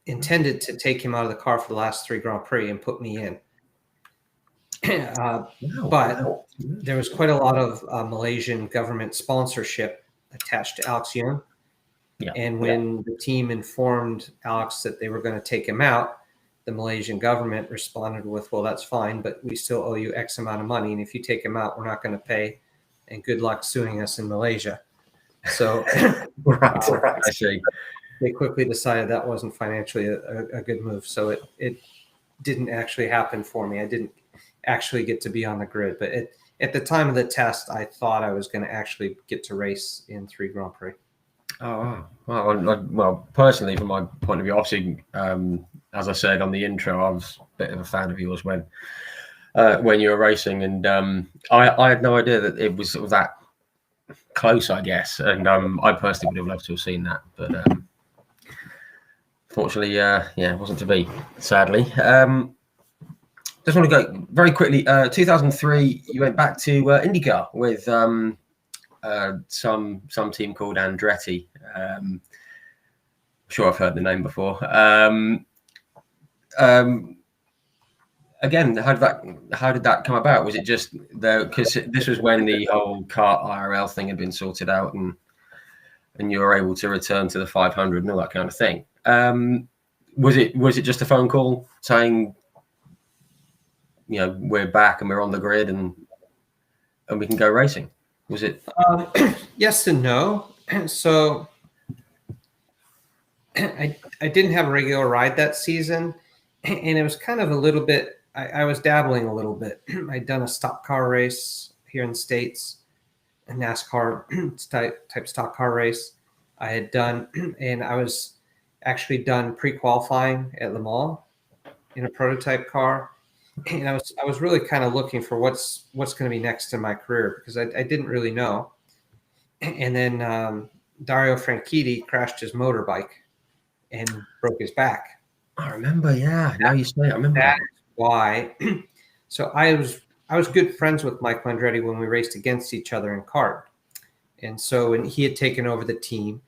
intended to take him out of the car for the last 3 Grand Prix and put me in. But there was quite a lot of Malaysian government sponsorship attached to Alex Young. Yeah. And when the team informed Alex that they were going to take him out, the Malaysian government responded with, well, that's fine, but we still owe you X amount of money. And if you take him out, we're not going to pay. And good luck suing us in Malaysia. So I see. They quickly decided that wasn't financially a good move. So it didn't actually happen for me. I didn't actually get to be on the grid. But at the time of the test, I thought I was going to actually get to race in 3 Grand Prix. Oh, well, personally, from my point of view, obviously, as I said on the intro, I was a bit of a fan of yours when you were racing, and I had no idea that it was sort of that close, I guess. And I personally would have loved to have seen that, but fortunately, it wasn't to be, sadly. Just want to go very quickly. 2003, you went back to IndyCar with some team called Andretti. I'm sure I've heard the name before. Again, how did that come about? Was it just because this was when the whole kart IRL thing had been sorted out, and you were able to return to the 500 and all that kind of thing? Was it just a phone call saying, we're back and we're on the grid and we can go racing? Was it? Yes and no. So I didn't have a regular ride that season, and it was kind of a little bit. I was dabbling a little bit. I'd done a stock car race here in the States, a NASCAR type stock car race. I had done, and I was actually done pre-qualifying at Le Mans in a prototype car. And I was really kind of looking for what's going to be next in my career, because I didn't really know. And then Dario Franchitti crashed his motorbike and broke his back. I remember, yeah. Now you say it, I remember that. Why? So I was good friends with Mike Andretti when we raced against each other in kart. And so when he had taken over the team,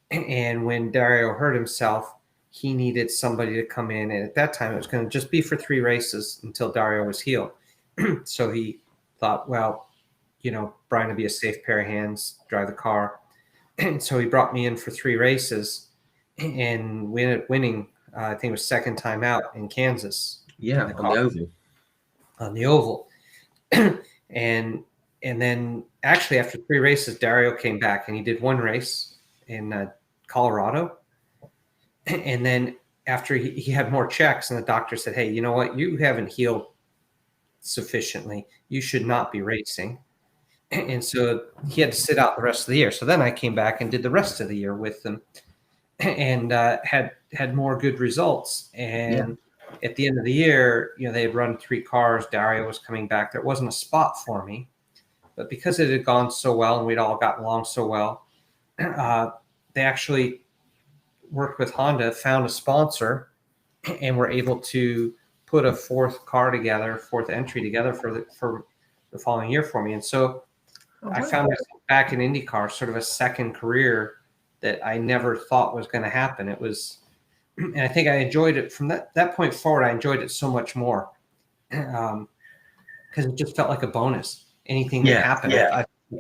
and when Dario hurt himself, he needed somebody to come in. And at that time, it was going to just be for 3 races until Dario was healed. So he thought, well, Bryan would be a safe pair of hands, drive the car. And so he brought me in for 3 races, and we ended up winning. I think it was second time out in Kansas. Yeah, on the oval. And then actually after 3 races, Dario came back and he did 1 race in Colorado. And then after he had more checks, and the doctor said, hey, you know what? You haven't healed sufficiently. You should not be racing. And so he had to sit out the rest of the year. So then I came back and did the rest of the year with them, and had more good results. And at the end of the year, they had run 3 cars. Dario was coming back. There wasn't a spot for me, but because it had gone so well and we'd all gotten along so well, they actually worked with Honda, found a sponsor, and were able to put a 4th entry together for the following year for me. And so I found myself back in IndyCar, sort of a second career that I never thought was going to happen. It was, and I think I enjoyed it from that point forward. I enjoyed it so much more because it just felt like a bonus. Anything that happened,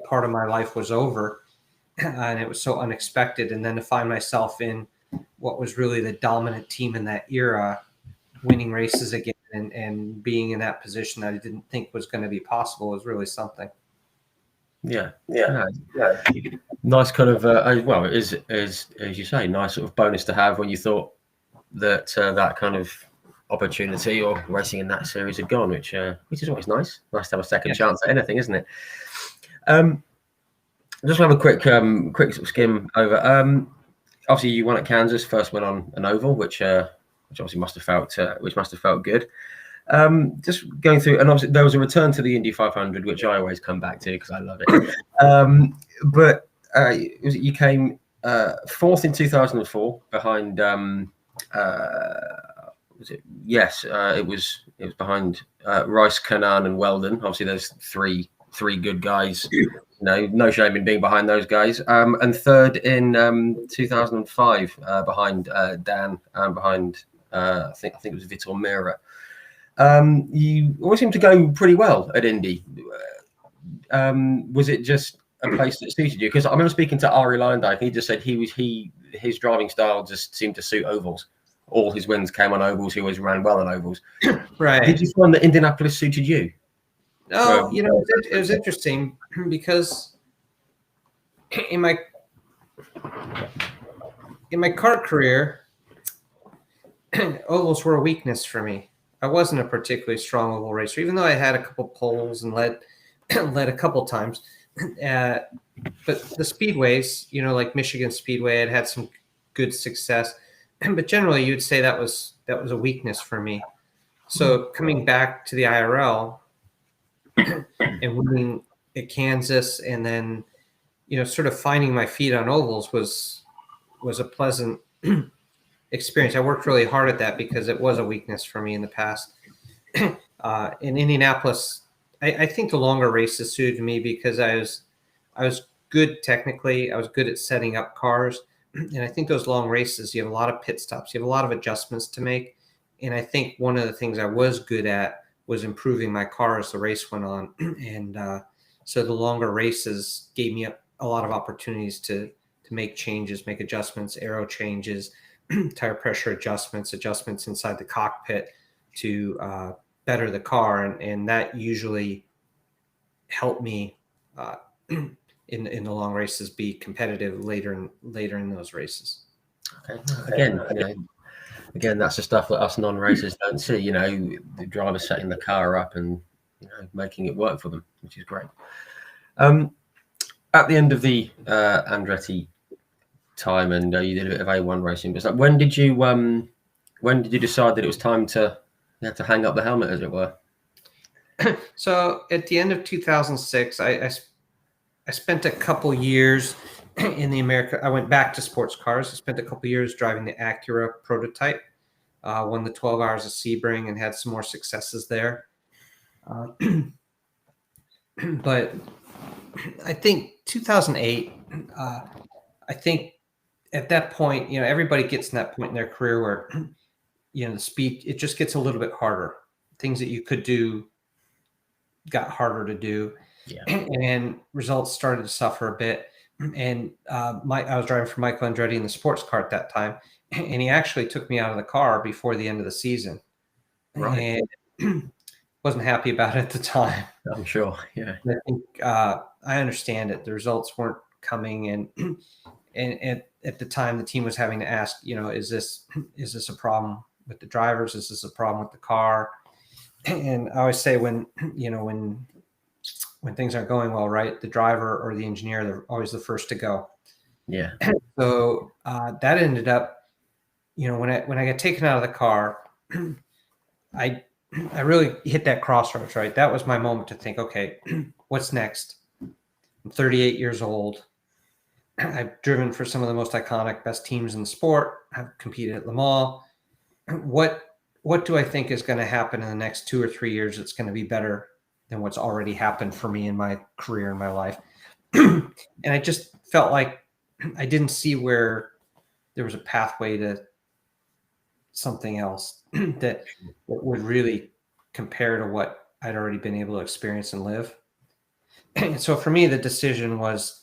part of my life was over, and it was so unexpected. And then to find myself in what was really the dominant team in that era, winning races again, and being in that position that I didn't think was going to be possible was really something. Yeah. Nice kind of, it is as you say, nice sort of bonus to have when you thought that that kind of opportunity or racing in that series had gone, which is always nice. Nice to have a second chance at anything, isn't it? Just have a quick sort of skim over. obviously you won at Kansas, first win on an oval, which obviously must have felt good. Just going through, and obviously there was a return to the Indy 500, which I always come back to because I love it. But you came fourth in 2004 behind. Was it? Yes, it was behind Rice, Kernan, and Weldon. Obviously, there's three good guys. No shame in being behind those guys. And third in 2005 behind Dan and behind I think it was Vitor Meira. You always seem to go pretty well at Indy. Was it just a place that suited you? Because I remember speaking to Ari Leyendijk, and he just said his driving style just seemed to suit ovals. All his wins came on ovals. He always ran well on ovals. Right. Did you find that Indianapolis suited you? Oh, it was interesting because in my kart career, ovals were a weakness for me. I wasn't a particularly strong oval racer, even though I had a couple poles and led a couple times. But the speedways, like Michigan Speedway, had some good success. But generally, you'd say that was a weakness for me. So coming back to the IRL and winning at Kansas, and then sort of finding my feet on ovals was a pleasant experience. I worked really hard at that because it was a weakness for me in the past. In Indianapolis, I think the longer races suited me because I was good technically. I was good at setting up cars. And I think those long races, you have a lot of pit stops. You have a lot of adjustments to make. And I think one of the things I was good at was improving my car as the race went on. And so the longer races gave me a lot of opportunities to make changes, make adjustments, aero changes, tire pressure adjustments inside the cockpit to better the car. And that usually helped me in the long races be competitive later in those races. Okay. Again, that's the stuff that us non-racers don't see. The driver setting the car up and making it work for them, which is great. At the end of the Andretti time, and you did a bit of A1 racing, but when did you decide that it was time to hang up the helmet, as it were? So at the end of 2006, I spent a couple years in the America. I went back to sports cars. I spent a couple years driving the Acura prototype, won the 12 Hours of Sebring, and had some more successes there. But I think 2008, I think at that point, everybody gets in that point in their career where, the speed, it just gets a little bit harder. Things that you could do got harder to do. Yeah. And results started to suffer a bit. And I was driving for Michael Andretti in the sports car at that time, and he actually took me out of the car before the end of the season. Right. And wasn't happy about it at the time. I'm sure. Yeah. I think I understand it. The results weren't coming, and at the time the team was having to ask, is this a problem with the drivers? Is this a problem with the car? And I always say when things aren't going well, right, the driver or the engineer, they're always the first to go. Yeah. So that ended up, when I got taken out of the car, I really hit that crossroads, right? That was my moment to think, okay, what's next? I'm 38 years old. I've driven for some of the most iconic, best teams in the sport. I've competed at Le Mans. What do I think is going to happen in the next 2 or 3 years that's going to be better than what's already happened for me in my career, in my life? And I just felt like I didn't see where there was a pathway to something else that would really compare to what I'd already been able to experience and live. And so for me, the decision was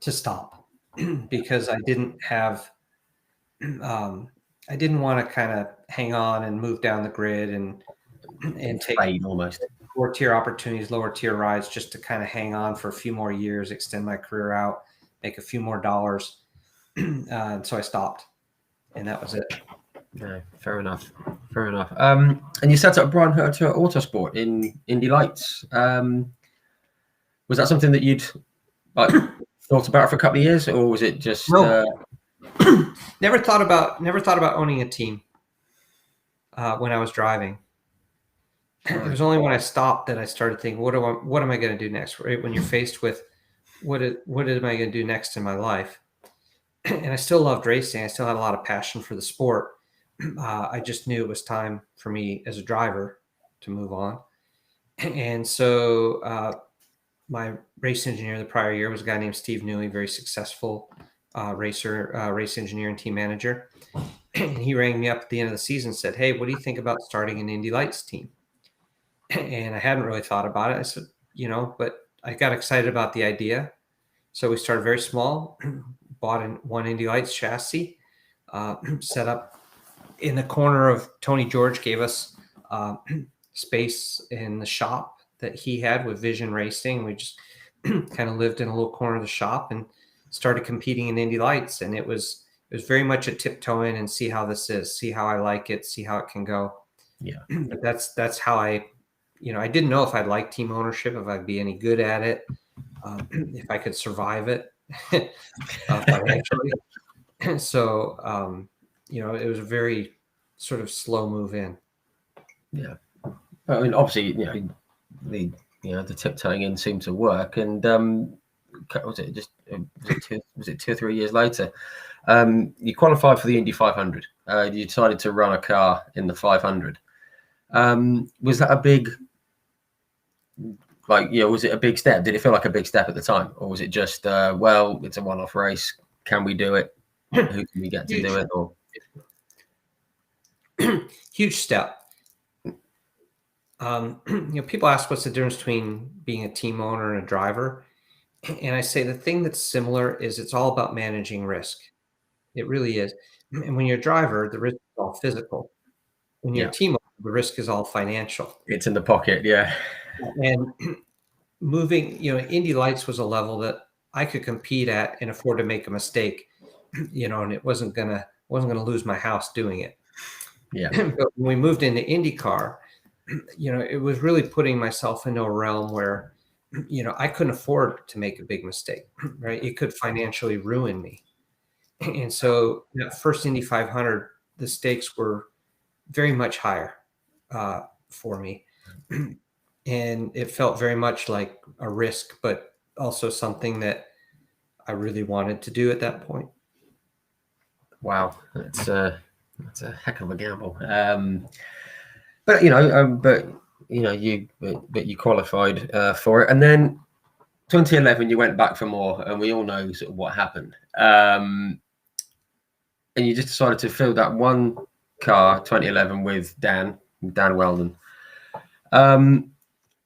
to stop because I didn't have, I didn't want to kind of hang on and move down the grid and take almost lower tier opportunities, lower tier rides, just to kind of hang on for a few more years, extend my career out, make a few more dollars. And so I stopped, and that was it. No, fair enough. And you set up Bryan Herta Autosport in Indy Lights. Was that something that you'd thought about for a couple of years, or was it just? No. Never thought about owning a team when I was driving. It was only when I stopped that I started thinking, what am I going to do next? Right when you're faced with what am I going to do next in my life? And I still loved racing. I still had a lot of passion for the sport. I just knew it was time for me as a driver to move on. And so my race engineer the prior year was a guy named Steve Newey, very successful race engineer and team manager. And he rang me up at the end of the season and said, "Hey, what do you think about starting an Indy Lights team?" And I hadn't really thought about it. I said, but I got excited about the idea. So we started very small, bought one Indy Lights chassis, set up in the corner of Tony George, gave us space in the shop that he had with Vision Racing. We just kind of lived in a little corner of the shop and started competing in Indy Lights. And it was very much a tiptoe in and see how this is, see how I like it, see how it can go. Yeah. But that's how I didn't know if I'd like team ownership, if I'd be any good at it, if I could survive it financially. So, it was a very sort of slow move in. Yeah. I mean, obviously, the tiptoeing in seemed to work. And was it 2 or 3 years later? You qualified for the Indy 500. You decided to run a car in the 500. Was that a big, was it a big step? Did it feel like a big step at the time? Or was it just, it's a one-off race. Can we do it? Who can we get to do it? Or huge step. People ask what's the difference between being a team owner and a driver. And I say the thing that's similar is it's all about managing risk. It really is. And when you're a driver, the risk is all physical. When you're a team owner, the risk is all financial. It's in the pocket, yeah. And moving, Indy Lights was a level that I could compete at and afford to make a mistake, and it wasn't gonna lose my house doing it. Yeah. But when we moved into IndyCar, it was really putting myself into a realm where, I couldn't afford to make a big mistake, right? It could financially ruin me. And so that first Indy 500, the stakes were very much higher for me. And it felt very much like a risk, but also something that I really wanted to do at that point. Wow. That's a heck of a gamble. You qualified for it, and then 2011 you went back for more, and we all know sort of what happened. And you just decided to fill that one car 2011 with Dan Weldon.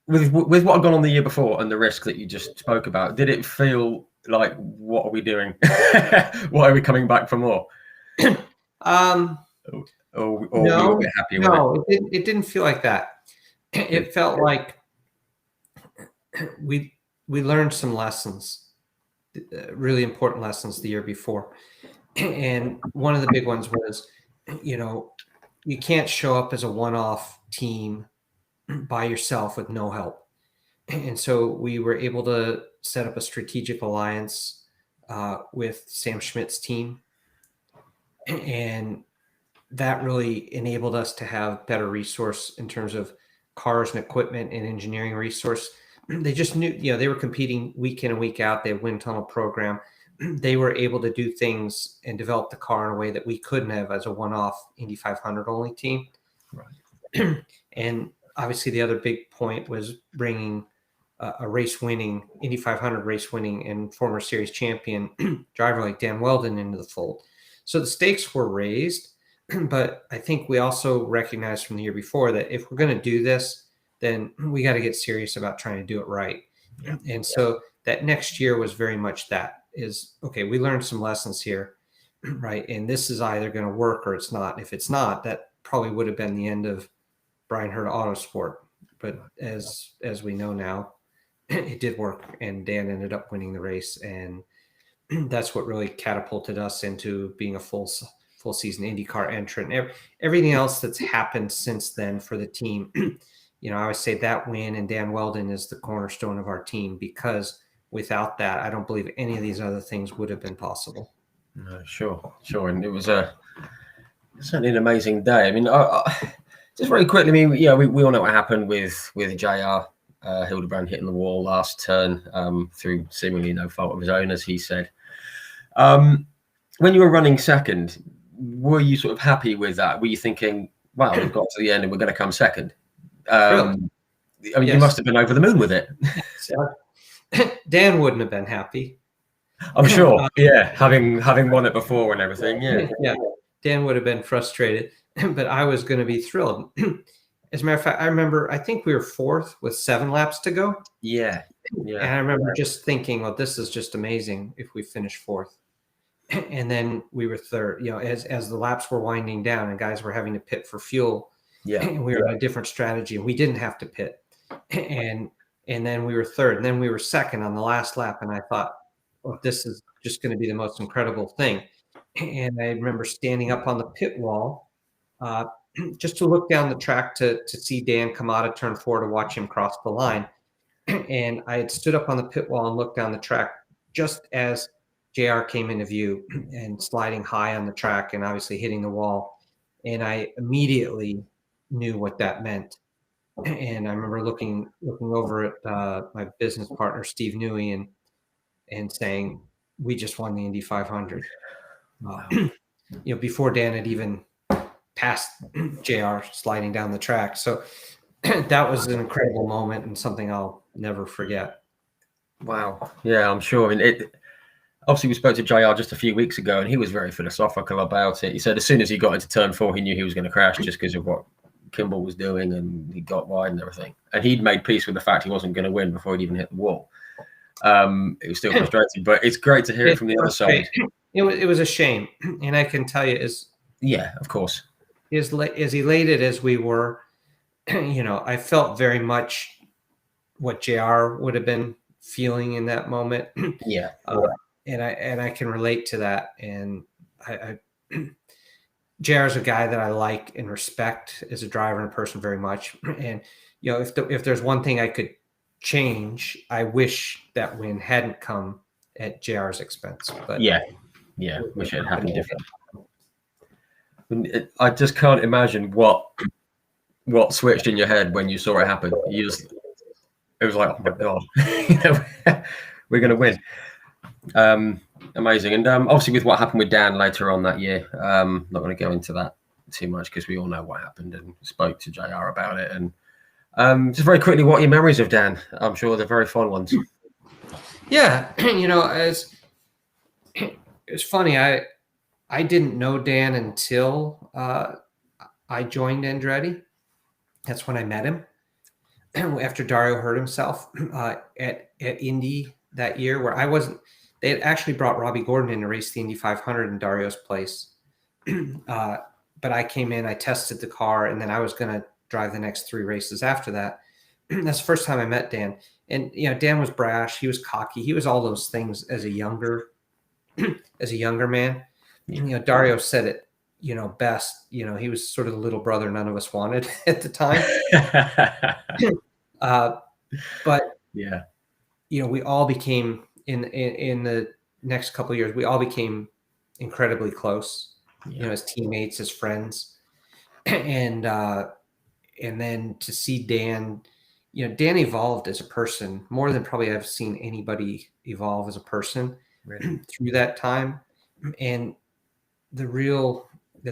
With what had gone on the year before and the risk that you just spoke about, did it feel like, what are we doing? Why are we coming back for more? Or no, were we a bit happy with it? It didn't feel like that. It felt like we learned some lessons, really important lessons the year before. And one of the big ones was, you can't show up as a one-off team by yourself with no help. And so we were able to set up a strategic alliance with Sam Schmidt's team. And that really enabled us to have better resource in terms of cars and equipment and engineering resource. They just knew, they were competing week in and week out. They had a wind tunnel program. They were able to do things and develop the car in a way that we couldn't have as a one-off Indy 500 only team. Right. And obviously the other big point was bringing a race-winning, Indy 500 race-winning and former series champion driver like Dan Weldon into the fold. So the stakes were raised, but I think we also recognized from the year before that if we're going to do this, then we got to get serious about trying to do it right. Yeah. And so that next year was very much that is, okay, we learned some lessons here, right? And this is either going to work or it's not. If it's not, that probably would have been the end of Bryan Herta Autosport. But as we know now, it did work, and Dan ended up winning the race, and that's what really catapulted us into being a full season IndyCar entrant. Everything else that's happened since then for the team, I always say that win and Dan Weldon is the cornerstone of our team, because without that, I don't believe any of these other things would have been possible. No, sure. And it was certainly an amazing day. I mean, just very quickly. I mean, yeah, we all know what happened with JR Hildebrand hitting the wall last turn through seemingly no fault of his own, as he said. When you were running second, were you sort of happy with that? Were you thinking, "Wow, we've got to the end and we're going to come second"? Really? I mean, you must have been over the moon with it. So, Dan wouldn't have been happy. I'm sure. Yeah, having won it before and everything. Yeah. Yeah, Dan would have been frustrated, but I was going to be thrilled. As a matter of fact, I remember, I think we were fourth with 7 laps to go. Yeah. And I remember just thinking, well, this is just amazing if we finish fourth. And then we were third, as the laps were winding down and guys were having to pit for fuel. Yeah. And we were on a different strategy and we didn't have to pit. And then we were third, and then we were second on the last lap. And I thought, well, this is just going to be the most incredible thing. And I remember standing up on the pit wall just to look down the track to see Dan come out of turn 4 to watch him cross the line. And I had stood up on the pit wall and looked down the track just as JR came into view and sliding high on the track and obviously hitting the wall. And I immediately knew what that meant. And I remember looking over at my business partner, Steve Newey, and saying, we just won the Indy 500. Before Dan had even passed JR sliding down the track. So that was an incredible moment and something I'll never forget. Wow. Yeah, I'm sure. I mean, obviously we spoke to JR just a few weeks ago and he was very philosophical about it. He said as soon as he got into turn 4, he knew he was going to crash just because of what Kimball was doing and he got wide and everything. And he'd made peace with the fact he wasn't going to win before he'd even hit the wall. It was still frustrating, but it's great to hear it from the other side. It was a shame. And I can tell you, of course. As elated as we were, I felt very much what JR would have been feeling in that moment. Yeah. And I can relate to that. And JR is a guy that I like and respect as a driver and a person very much. And, if there's one thing I could change, I wish that win hadn't come at JR's expense. But yeah, wish it had happened different. I just can't imagine what switched in your head when you saw it happen. It was like, oh my god, we're going to win. Amazing. And obviously with what happened with Dan later on that year, not going to go into that too much because we all know what happened and spoke to JR about it. And just very quickly, what are your memories of Dan? I'm sure they're very fond ones. Yeah, it's funny. I didn't know Dan until I joined Andretti. That's when I met him after Dario hurt himself at Indy that year, where I wasn't. They had actually brought Robbie Gordon in to race the Indy 500 in Dario's place, but I came in, I tested the car, and then I was going to drive the next 3 races after that. That's the first time I met Dan. And Dan was brash, he was cocky, he was all those things as a younger man. Dario said it best. He was sort of the little brother none of us wanted at the time. But yeah, we all became in the next couple of years, we all became incredibly close, as teammates, as friends. And then to see Dan, Dan evolved as a person more than probably I've seen anybody evolve as a person through that time. And the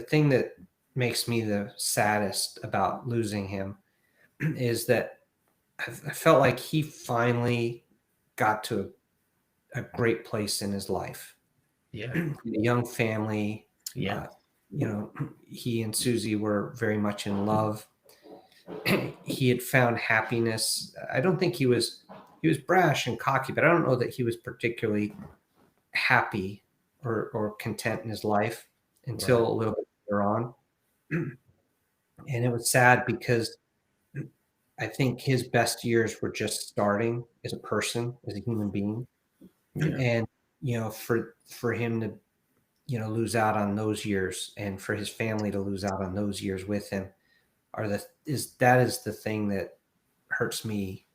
thing that makes me the saddest about losing him is that I felt like he finally got to a great place in his life. Yeah. A young family. Yeah. He and Susie were very much in love. He had found happiness. I don't think he was brash and cocky, but I don't know that he was particularly happy or content in his life until a little bit later on. And it was sad because I think his best years were just starting as a person, as a human being. Yeah. And, for him to, lose out on those years and for his family to lose out on those years with him that is the thing that hurts me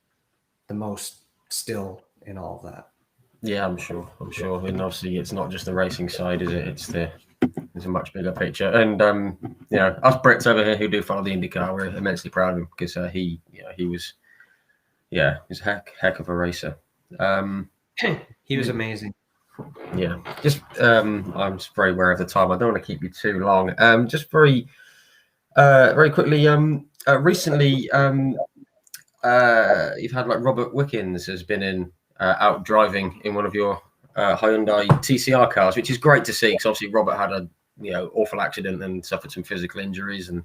the most still in all of that. Yeah, I'm sure. And obviously, it's not just the racing side, is it? It's a much bigger picture. And us Brits over here who do follow the IndyCar, we're immensely proud of him because he was he's a heck of a racer. He was amazing. Yeah, just I'm just very aware of the time. I don't want to keep you too long. Just very quickly. Recently, you've had like Robert Wickens has been out driving in one of your Hyundai TCR cars, which is great to see because obviously Robert had a awful accident and suffered some physical injuries, and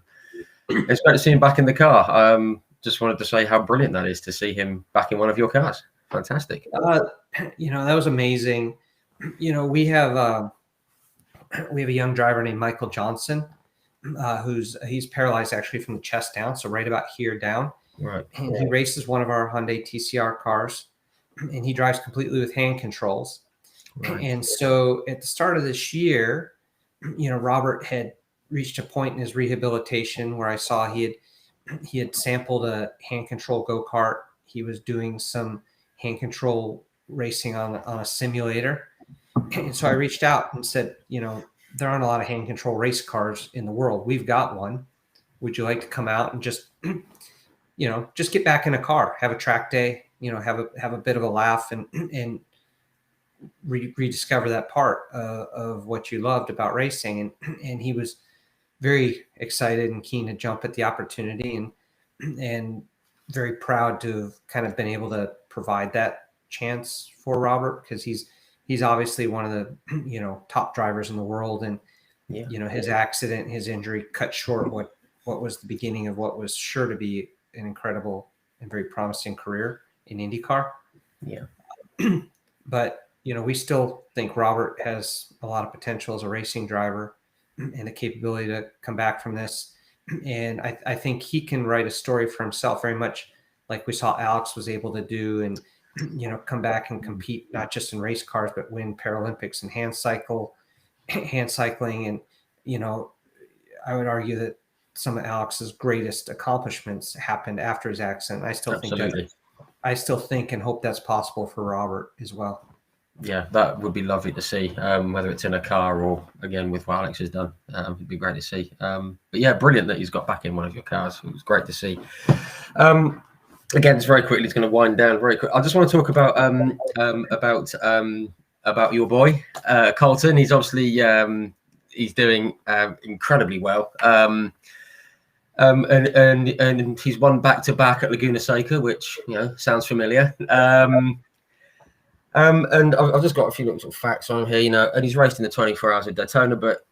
it's great to see him back in the car. Just wanted to say how brilliant that is to see him back in one of your cars. Fantastic. That was amazing. We have a young driver named Michael Johnson, he's paralyzed actually from the chest down, so right about here down. Right. And he races one of our Hyundai TCR cars, and he drives completely with hand controls. Right. And so at the start of this year, Robert had reached a point in his rehabilitation where I saw he had sampled a hand control go-kart. He was doing some hand control racing on a simulator. And so I reached out and said, there aren't a lot of hand control race cars in the world. We've got one. Would you like to come out and just get back in a car, have a track day, have a bit of a laugh and rediscover that part of what you loved about racing. And he was very excited and keen to jump at the opportunity and very proud to have kind of been able to provide that chance for Robert, because he's obviously one of the top drivers in the world, and his accident, his injury cut short what was the beginning of what was sure to be an incredible and very promising career in IndyCar. Yeah. But we still think Robert has a lot of potential as a racing driver and the capability to come back from this. And I think he can write a story for himself, very much like we saw Alex was able to do, and come back and compete not just in race cars but win Paralympics and hand cycling. And I would argue that some of Alex's greatest accomplishments happened after his accident. I still think and hope that's possible for Robert as well. Yeah, that would be lovely to see, whether it's in a car or again with what Alex has done. It'd be great to see. But yeah, brilliant that he's got back in one of your cars. It was great to see. Again, it's very quickly. It's going to wind down very quick. I just want to talk about your boy Colton. He's obviously he's doing incredibly well. And he's won back-to-back at Laguna Seca, which sounds familiar. And I've just got a few little sort of facts on here, and he's raced in the 24 Hours of Daytona, but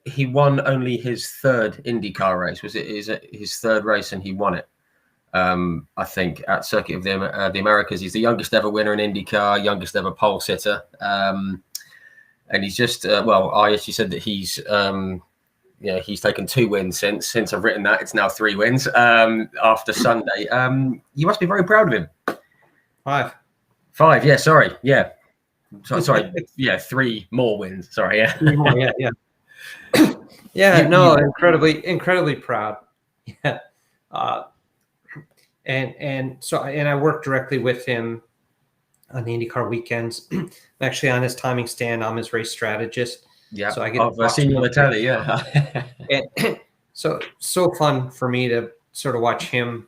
he won only his third IndyCar race? Was it his third race and he won it? I think at Circuit of the Americas. He's the youngest ever winner in IndyCar, youngest ever pole sitter. And he's just, I actually said that he's taken 2 wins since I've written that. It's now 3 wins after Sunday. You must be very proud of him. 5, yeah, sorry. Yeah. Sorry, yeah, 3 more wins. Sorry, yeah. 3 more, yeah. Yeah, incredibly proud. Yeah. And I work directly with him on the IndyCar weekends. I'm actually on his timing stand. I'm his race strategist. Yeah. So I get I've seen you on the telly, yeah. And so fun for me to sort of watch him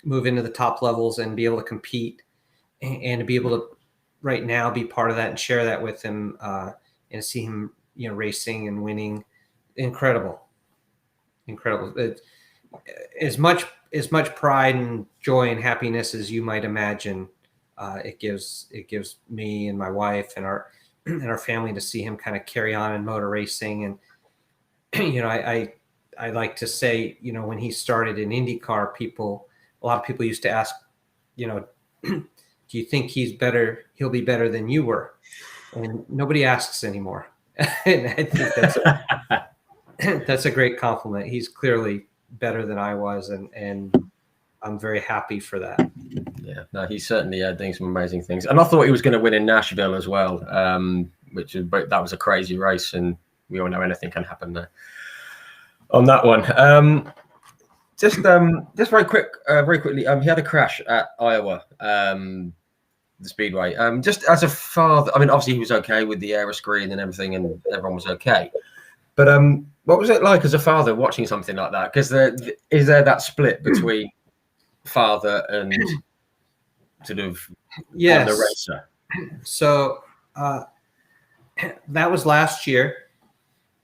move into the top levels and be able to compete and to be able to right now be part of that and share that with him and see him, racing and winning. Incredible. As much pride and joy and happiness as you might imagine, it gives me and my wife and our family to see him kind of carry on in motor racing. And I like to say, when he started in IndyCar, a lot of people used to ask, do you think he'll be better than you were? And nobody asks anymore. And I think that's a great compliment. He's clearly better than I was, and I'm very happy for that. Yeah, no, he's certainly doing some amazing things. And I thought he was going to win in Nashville as well, that was a crazy race, and we all know anything can happen there on that one. Just very quickly, he had a crash at Iowa. the speedway. Just as a father, I mean, obviously he was okay with the aeroscreen and everything, and everyone was okay. But what was it like as a father watching something like that? Because is there that split between father and sort of on the Yes. racer? So that was last year.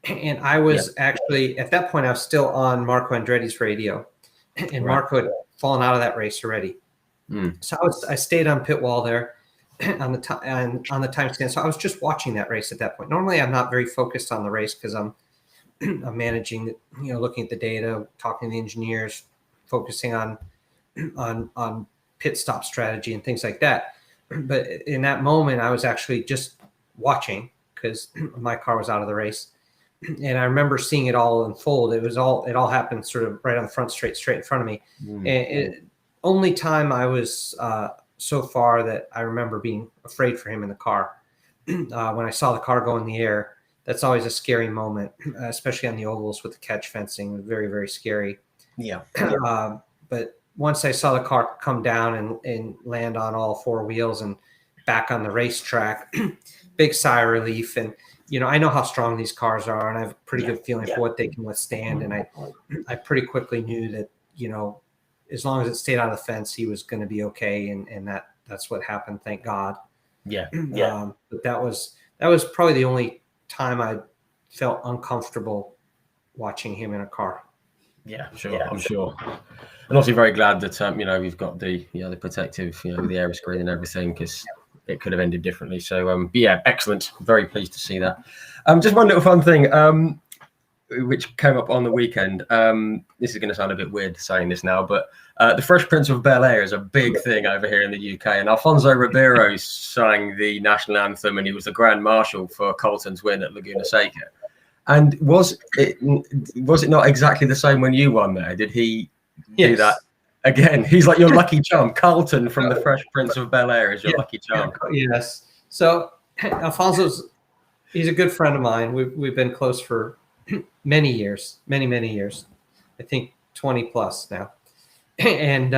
And I was actually, at that point, I was still on Marco Andretti's radio. And Marco had fallen out of that race already. So I stayed on pit wall there on the time stand. So I was just watching that race at that point. Normally, I'm not very focused on the race because I'm managing, looking at the data, talking to the engineers, focusing on pit stop strategy and things like that. But in that moment, I was actually just watching because my car was out of the race. And I remember seeing it all unfold. It all happened sort of right on the front straight in front of me. And only time I was so far that I remember being afraid for him in the car. When I saw the car go in the air, that's always a scary moment, especially on the ovals with the catch fencing. Very, very scary. Yeah. But once I saw the car come down and land on all four wheels and back on the racetrack, big sigh of relief. And I know how strong these cars are, and I have a pretty good feeling for what they can withstand. And I pretty quickly knew that, as long as it stayed out of the fence, he was going to be okay. And that's what happened. Thank God. Yeah. But that was probably the only time I felt uncomfortable watching him in a car. Yeah, sure. I'm sure. And also very glad that, we've got the protective, with the aeroscreen and everything, because it could have ended differently. So, yeah, excellent. Very pleased to see that. Just one little fun thing, which came up on the weekend. This is going to sound a bit weird saying this now, but the Fresh Prince of Bel-Air is a big thing over here in the UK. And Alfonso Ribeiro sang the national anthem, and he was the Grand Marshal for Colton's win at Laguna Seca. And was it not exactly the same when you won there? Did he do that again? He's like your lucky charm. Carlton from the Fresh Prince of Bel-Air is your lucky charm. Yes. So he's a good friend of mine. We've been close for many years. I think 20 plus now. And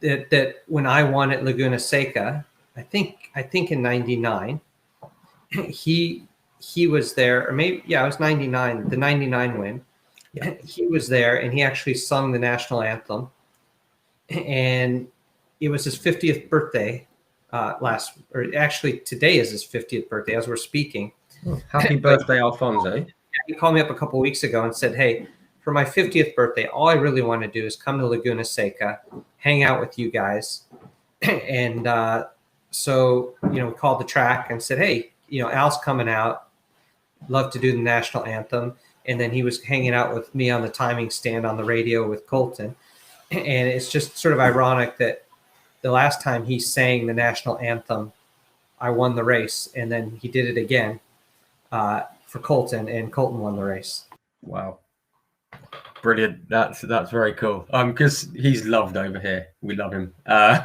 that when I won at Laguna Seca, I think in '99, he was there, or maybe it was '99, the '99 win. Yeah. He was there, and he actually sung the national anthem. And it was his 50th birthday actually today is his 50th birthday as we're speaking. Oh, happy birthday, Alfonso. He called me up a couple of weeks ago and said, hey, for my 50th birthday, all I really want to do is come to Laguna Seca, hang out with you guys. And so, we called the track and said, hey, Al's coming out. Love to do the national anthem. And then he was hanging out with me on the timing stand on the radio with Colton. And it's just sort of ironic that the last time he sang the national anthem, I won the race. And then he did it again for Colton, and Colton won the race. Wow. Brilliant. That's very cool. Because he's loved over here. We love him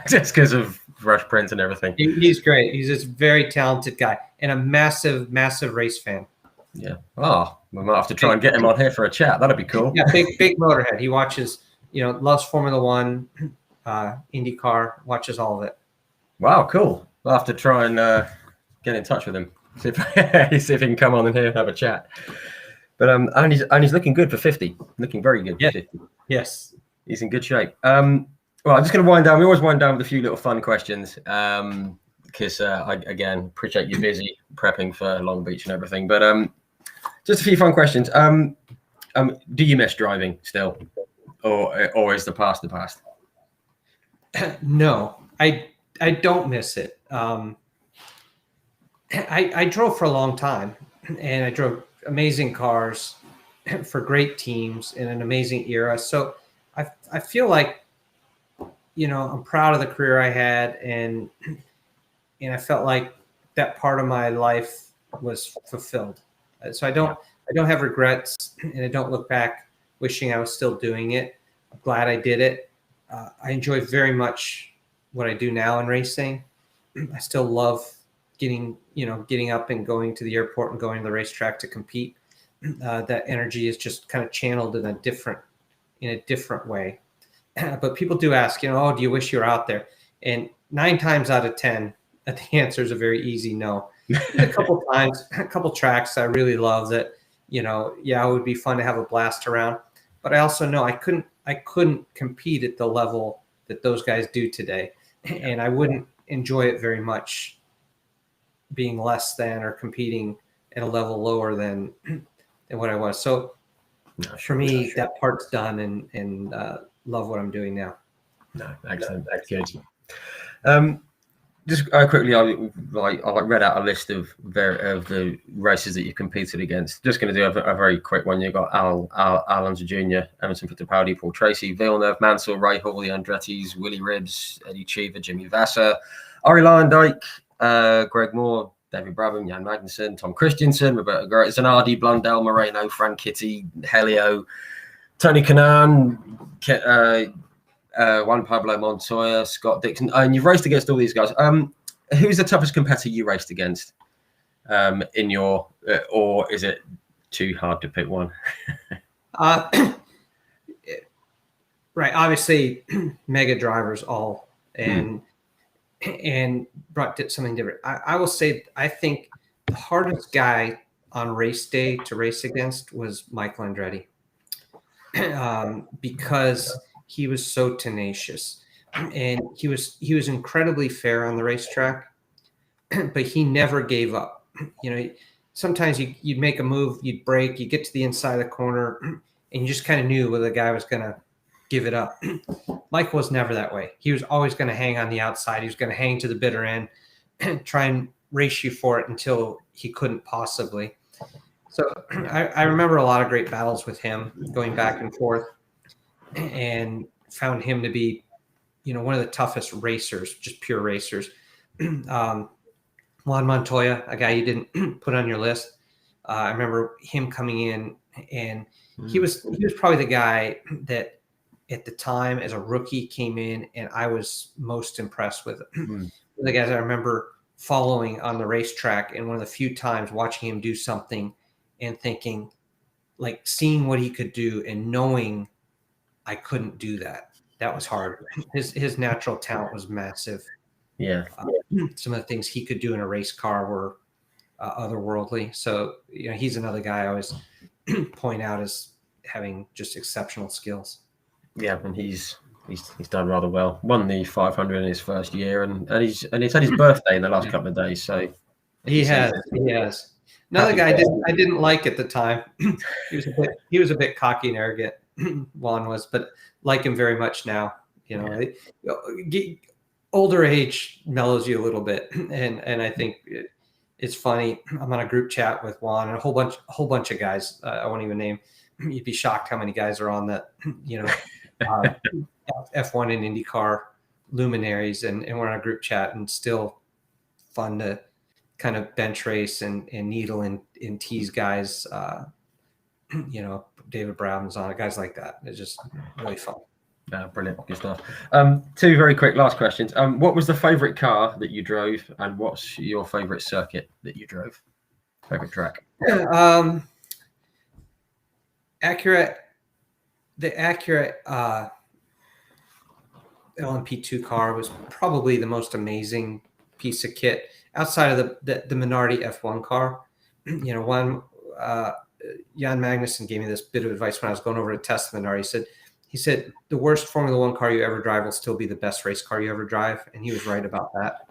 just because of Fresh Prince and everything. He's great. He's this very talented guy and a massive, massive race fan. Yeah. Oh, we might have to try and get him on here for a chat. That'd be cool. Yeah, big motorhead. He watches, loves Formula One, IndyCar, watches all of it. Wow, cool. I'll have to try and get in touch with him. See if he can come on in here and have a chat. But and he's looking good for 50. Looking very good for 50. Yes. He's in good shape. Well, I'm just going to wind down. We always wind down with a few little fun questions. Because I again appreciate you're busy prepping for Long Beach and everything. But just a few fun questions. Do you miss driving still, or is the past the past? No, I don't miss it. I drove for a long time, and I drove amazing cars for great teams in an amazing era. So I feel like, I'm proud of the career I had, and I felt like that part of my life was fulfilled. So I don't have regrets, and I don't look back wishing I was still doing it. I'm glad I did it. I enjoy very much what I do now in racing. I still love getting up and going to the airport and going to the racetrack to compete. That energy is just kind of channeled in a different way. But people do ask, do you wish you were out there? And 9 times out of 10, the answer is a very easy no. There's a couple times, a couple tracks I really love that, it would be fun to have a blast around. But I also know I couldn't compete at the level that those guys do today. And I wouldn't enjoy it very much being less than or competing at a level lower than what I was. So for me, that part's done, and love what I'm doing now. No, excellent. That's good. Just quickly, I read out a list of the races that you competed against. Just going to do a very quick one. You've got Al Alonso Jr., Emerson Fittipaldi, Paul Tracy, Villeneuve, Mansell, Ray Hall, the Andrettis, Willie Ribbs, Eddie Cheever, Jimmy Vasser, Ari Lyondike, Greg Moore, David Brabham, Jan Magnussen, Tom Christensen, Roberto Zanardi, Blundell, Moreno, Frank Kitty, Helio, Tony Kanaan, Juan Pablo Montoya, Scott Dixon, and you've raced against all these guys. Who's the toughest competitor you raced against in your, or is it too hard to pick one? Right, obviously, mega drivers all, and brought something different. I will say, I think the hardest guy on race day to race against was Michael Andretti, because he was so tenacious, and he was incredibly fair on the racetrack, but he never gave up. Sometimes you'd make a move, you'd brake, you get to the inside of the corner, and you just kind of knew whether the guy was going to give it up. Michael was never that way. He was always going to hang on the outside. He was going to hang to the bitter end, try and race you for it until he couldn't possibly. So I remember a lot of great battles with him, going back and forth, and found him to be, one of the toughest racers, just pure racers. Juan Montoya, a guy you didn't put on your list. I remember him coming in, and he was probably the guy that at the time as a rookie came in, and I was most impressed with. The guys I remember following on the racetrack, and one of the few times watching him do something and thinking, like, seeing what he could do and knowing I couldn't do that. That was hard. His natural talent was massive. Yeah. Some of the things he could do in a race car were otherworldly. So, he's another guy I always point out as having just exceptional skills. Yeah, and he's done rather well. Won the 500 in his first year, and he's had his birthday in the last couple of days. So he has. Another guy I didn't like at the time. He was a bit cocky and arrogant. Juan was, but like him very much now. Older age mellows you a little bit, and I think it's funny. I'm on a group chat with Juan and a whole bunch of guys. I won't even name. You'd be shocked how many guys are on that. F1 and IndyCar luminaries, and we're on a group chat, and still fun to kind of bench race and needle and tease guys. David Brown's on it, guys like that. It's just really fun. Brilliant, good stuff. Two very quick last questions. What was the favorite car that you drove, and what's your favorite circuit that you drove? Favorite track? The Acura LMP2 car was probably the most amazing piece of kit outside of the Minardi F1 car. Jan Magnussen gave me this bit of advice when I was going over to test the Minardi. He said the worst Formula One car you ever drive will still be the best race car you ever drive, and he was right about that.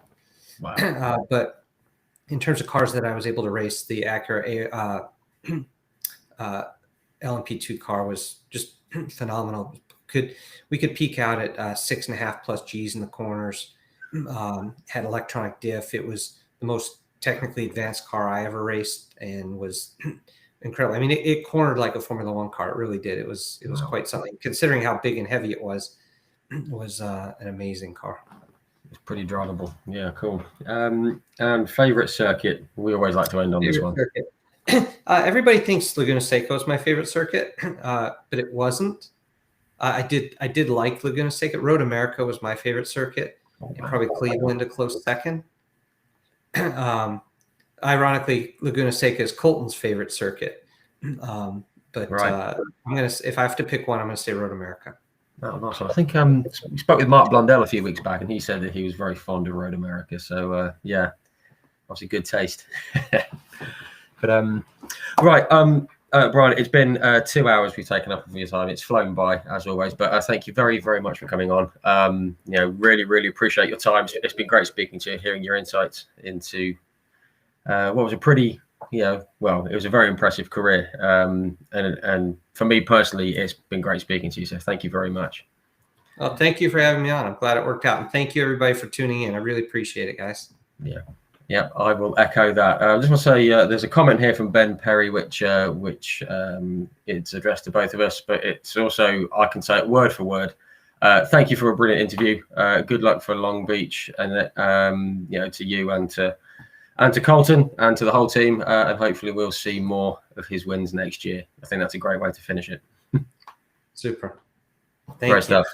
Wow. But in terms of cars that I was able to race, the Acura LMP2 car was just phenomenal. We could peak out at 6.5 plus G's in the corners. Had electronic diff. It was the most technically advanced car I ever raced, and was incredible. I mean, it cornered like a Formula One car. It really did. It was quite something, considering how big and heavy it was. It was an amazing car. It's pretty drivable. Yeah, cool. And favorite circuit? We always like to end on this one. Everybody thinks Laguna Seca is my favorite circuit, but it wasn't. I did like Laguna Seca. Road America was my favorite circuit, and probably Cleveland a close second. Ironically, Laguna Seca is Colton's favorite circuit. But right. If I have to pick one, I'm gonna say Road America. Oh, nice one. I think we spoke with Mark Blundell a few weeks back, and he said that he was very fond of Road America. So yeah, obviously good taste. But right, Bryan, it's been 2 hours we've taken up of your time. It's flown by as always, but thank you very, very much for coming on. Really, really appreciate your time. It's been great speaking to you, hearing your insights into what was a pretty, it was a very impressive career. And for me personally, it's been great speaking to you. So thank you very much. Well, thank you for having me on. I'm glad it worked out. And thank you everybody for tuning in. I really appreciate it, guys. Yeah, I will echo that. I just want to say there's a comment here from Ben Perry, which it's addressed to both of us, but it's also, I can say it word for word. Thank you for a brilliant interview. Good luck for Long Beach, and to you and to Colton and to the whole team. And hopefully we'll see more of his wins next year. I think that's a great way to finish it. Super. Great stuff.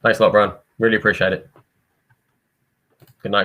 Thanks a lot, Bryan. Really appreciate it.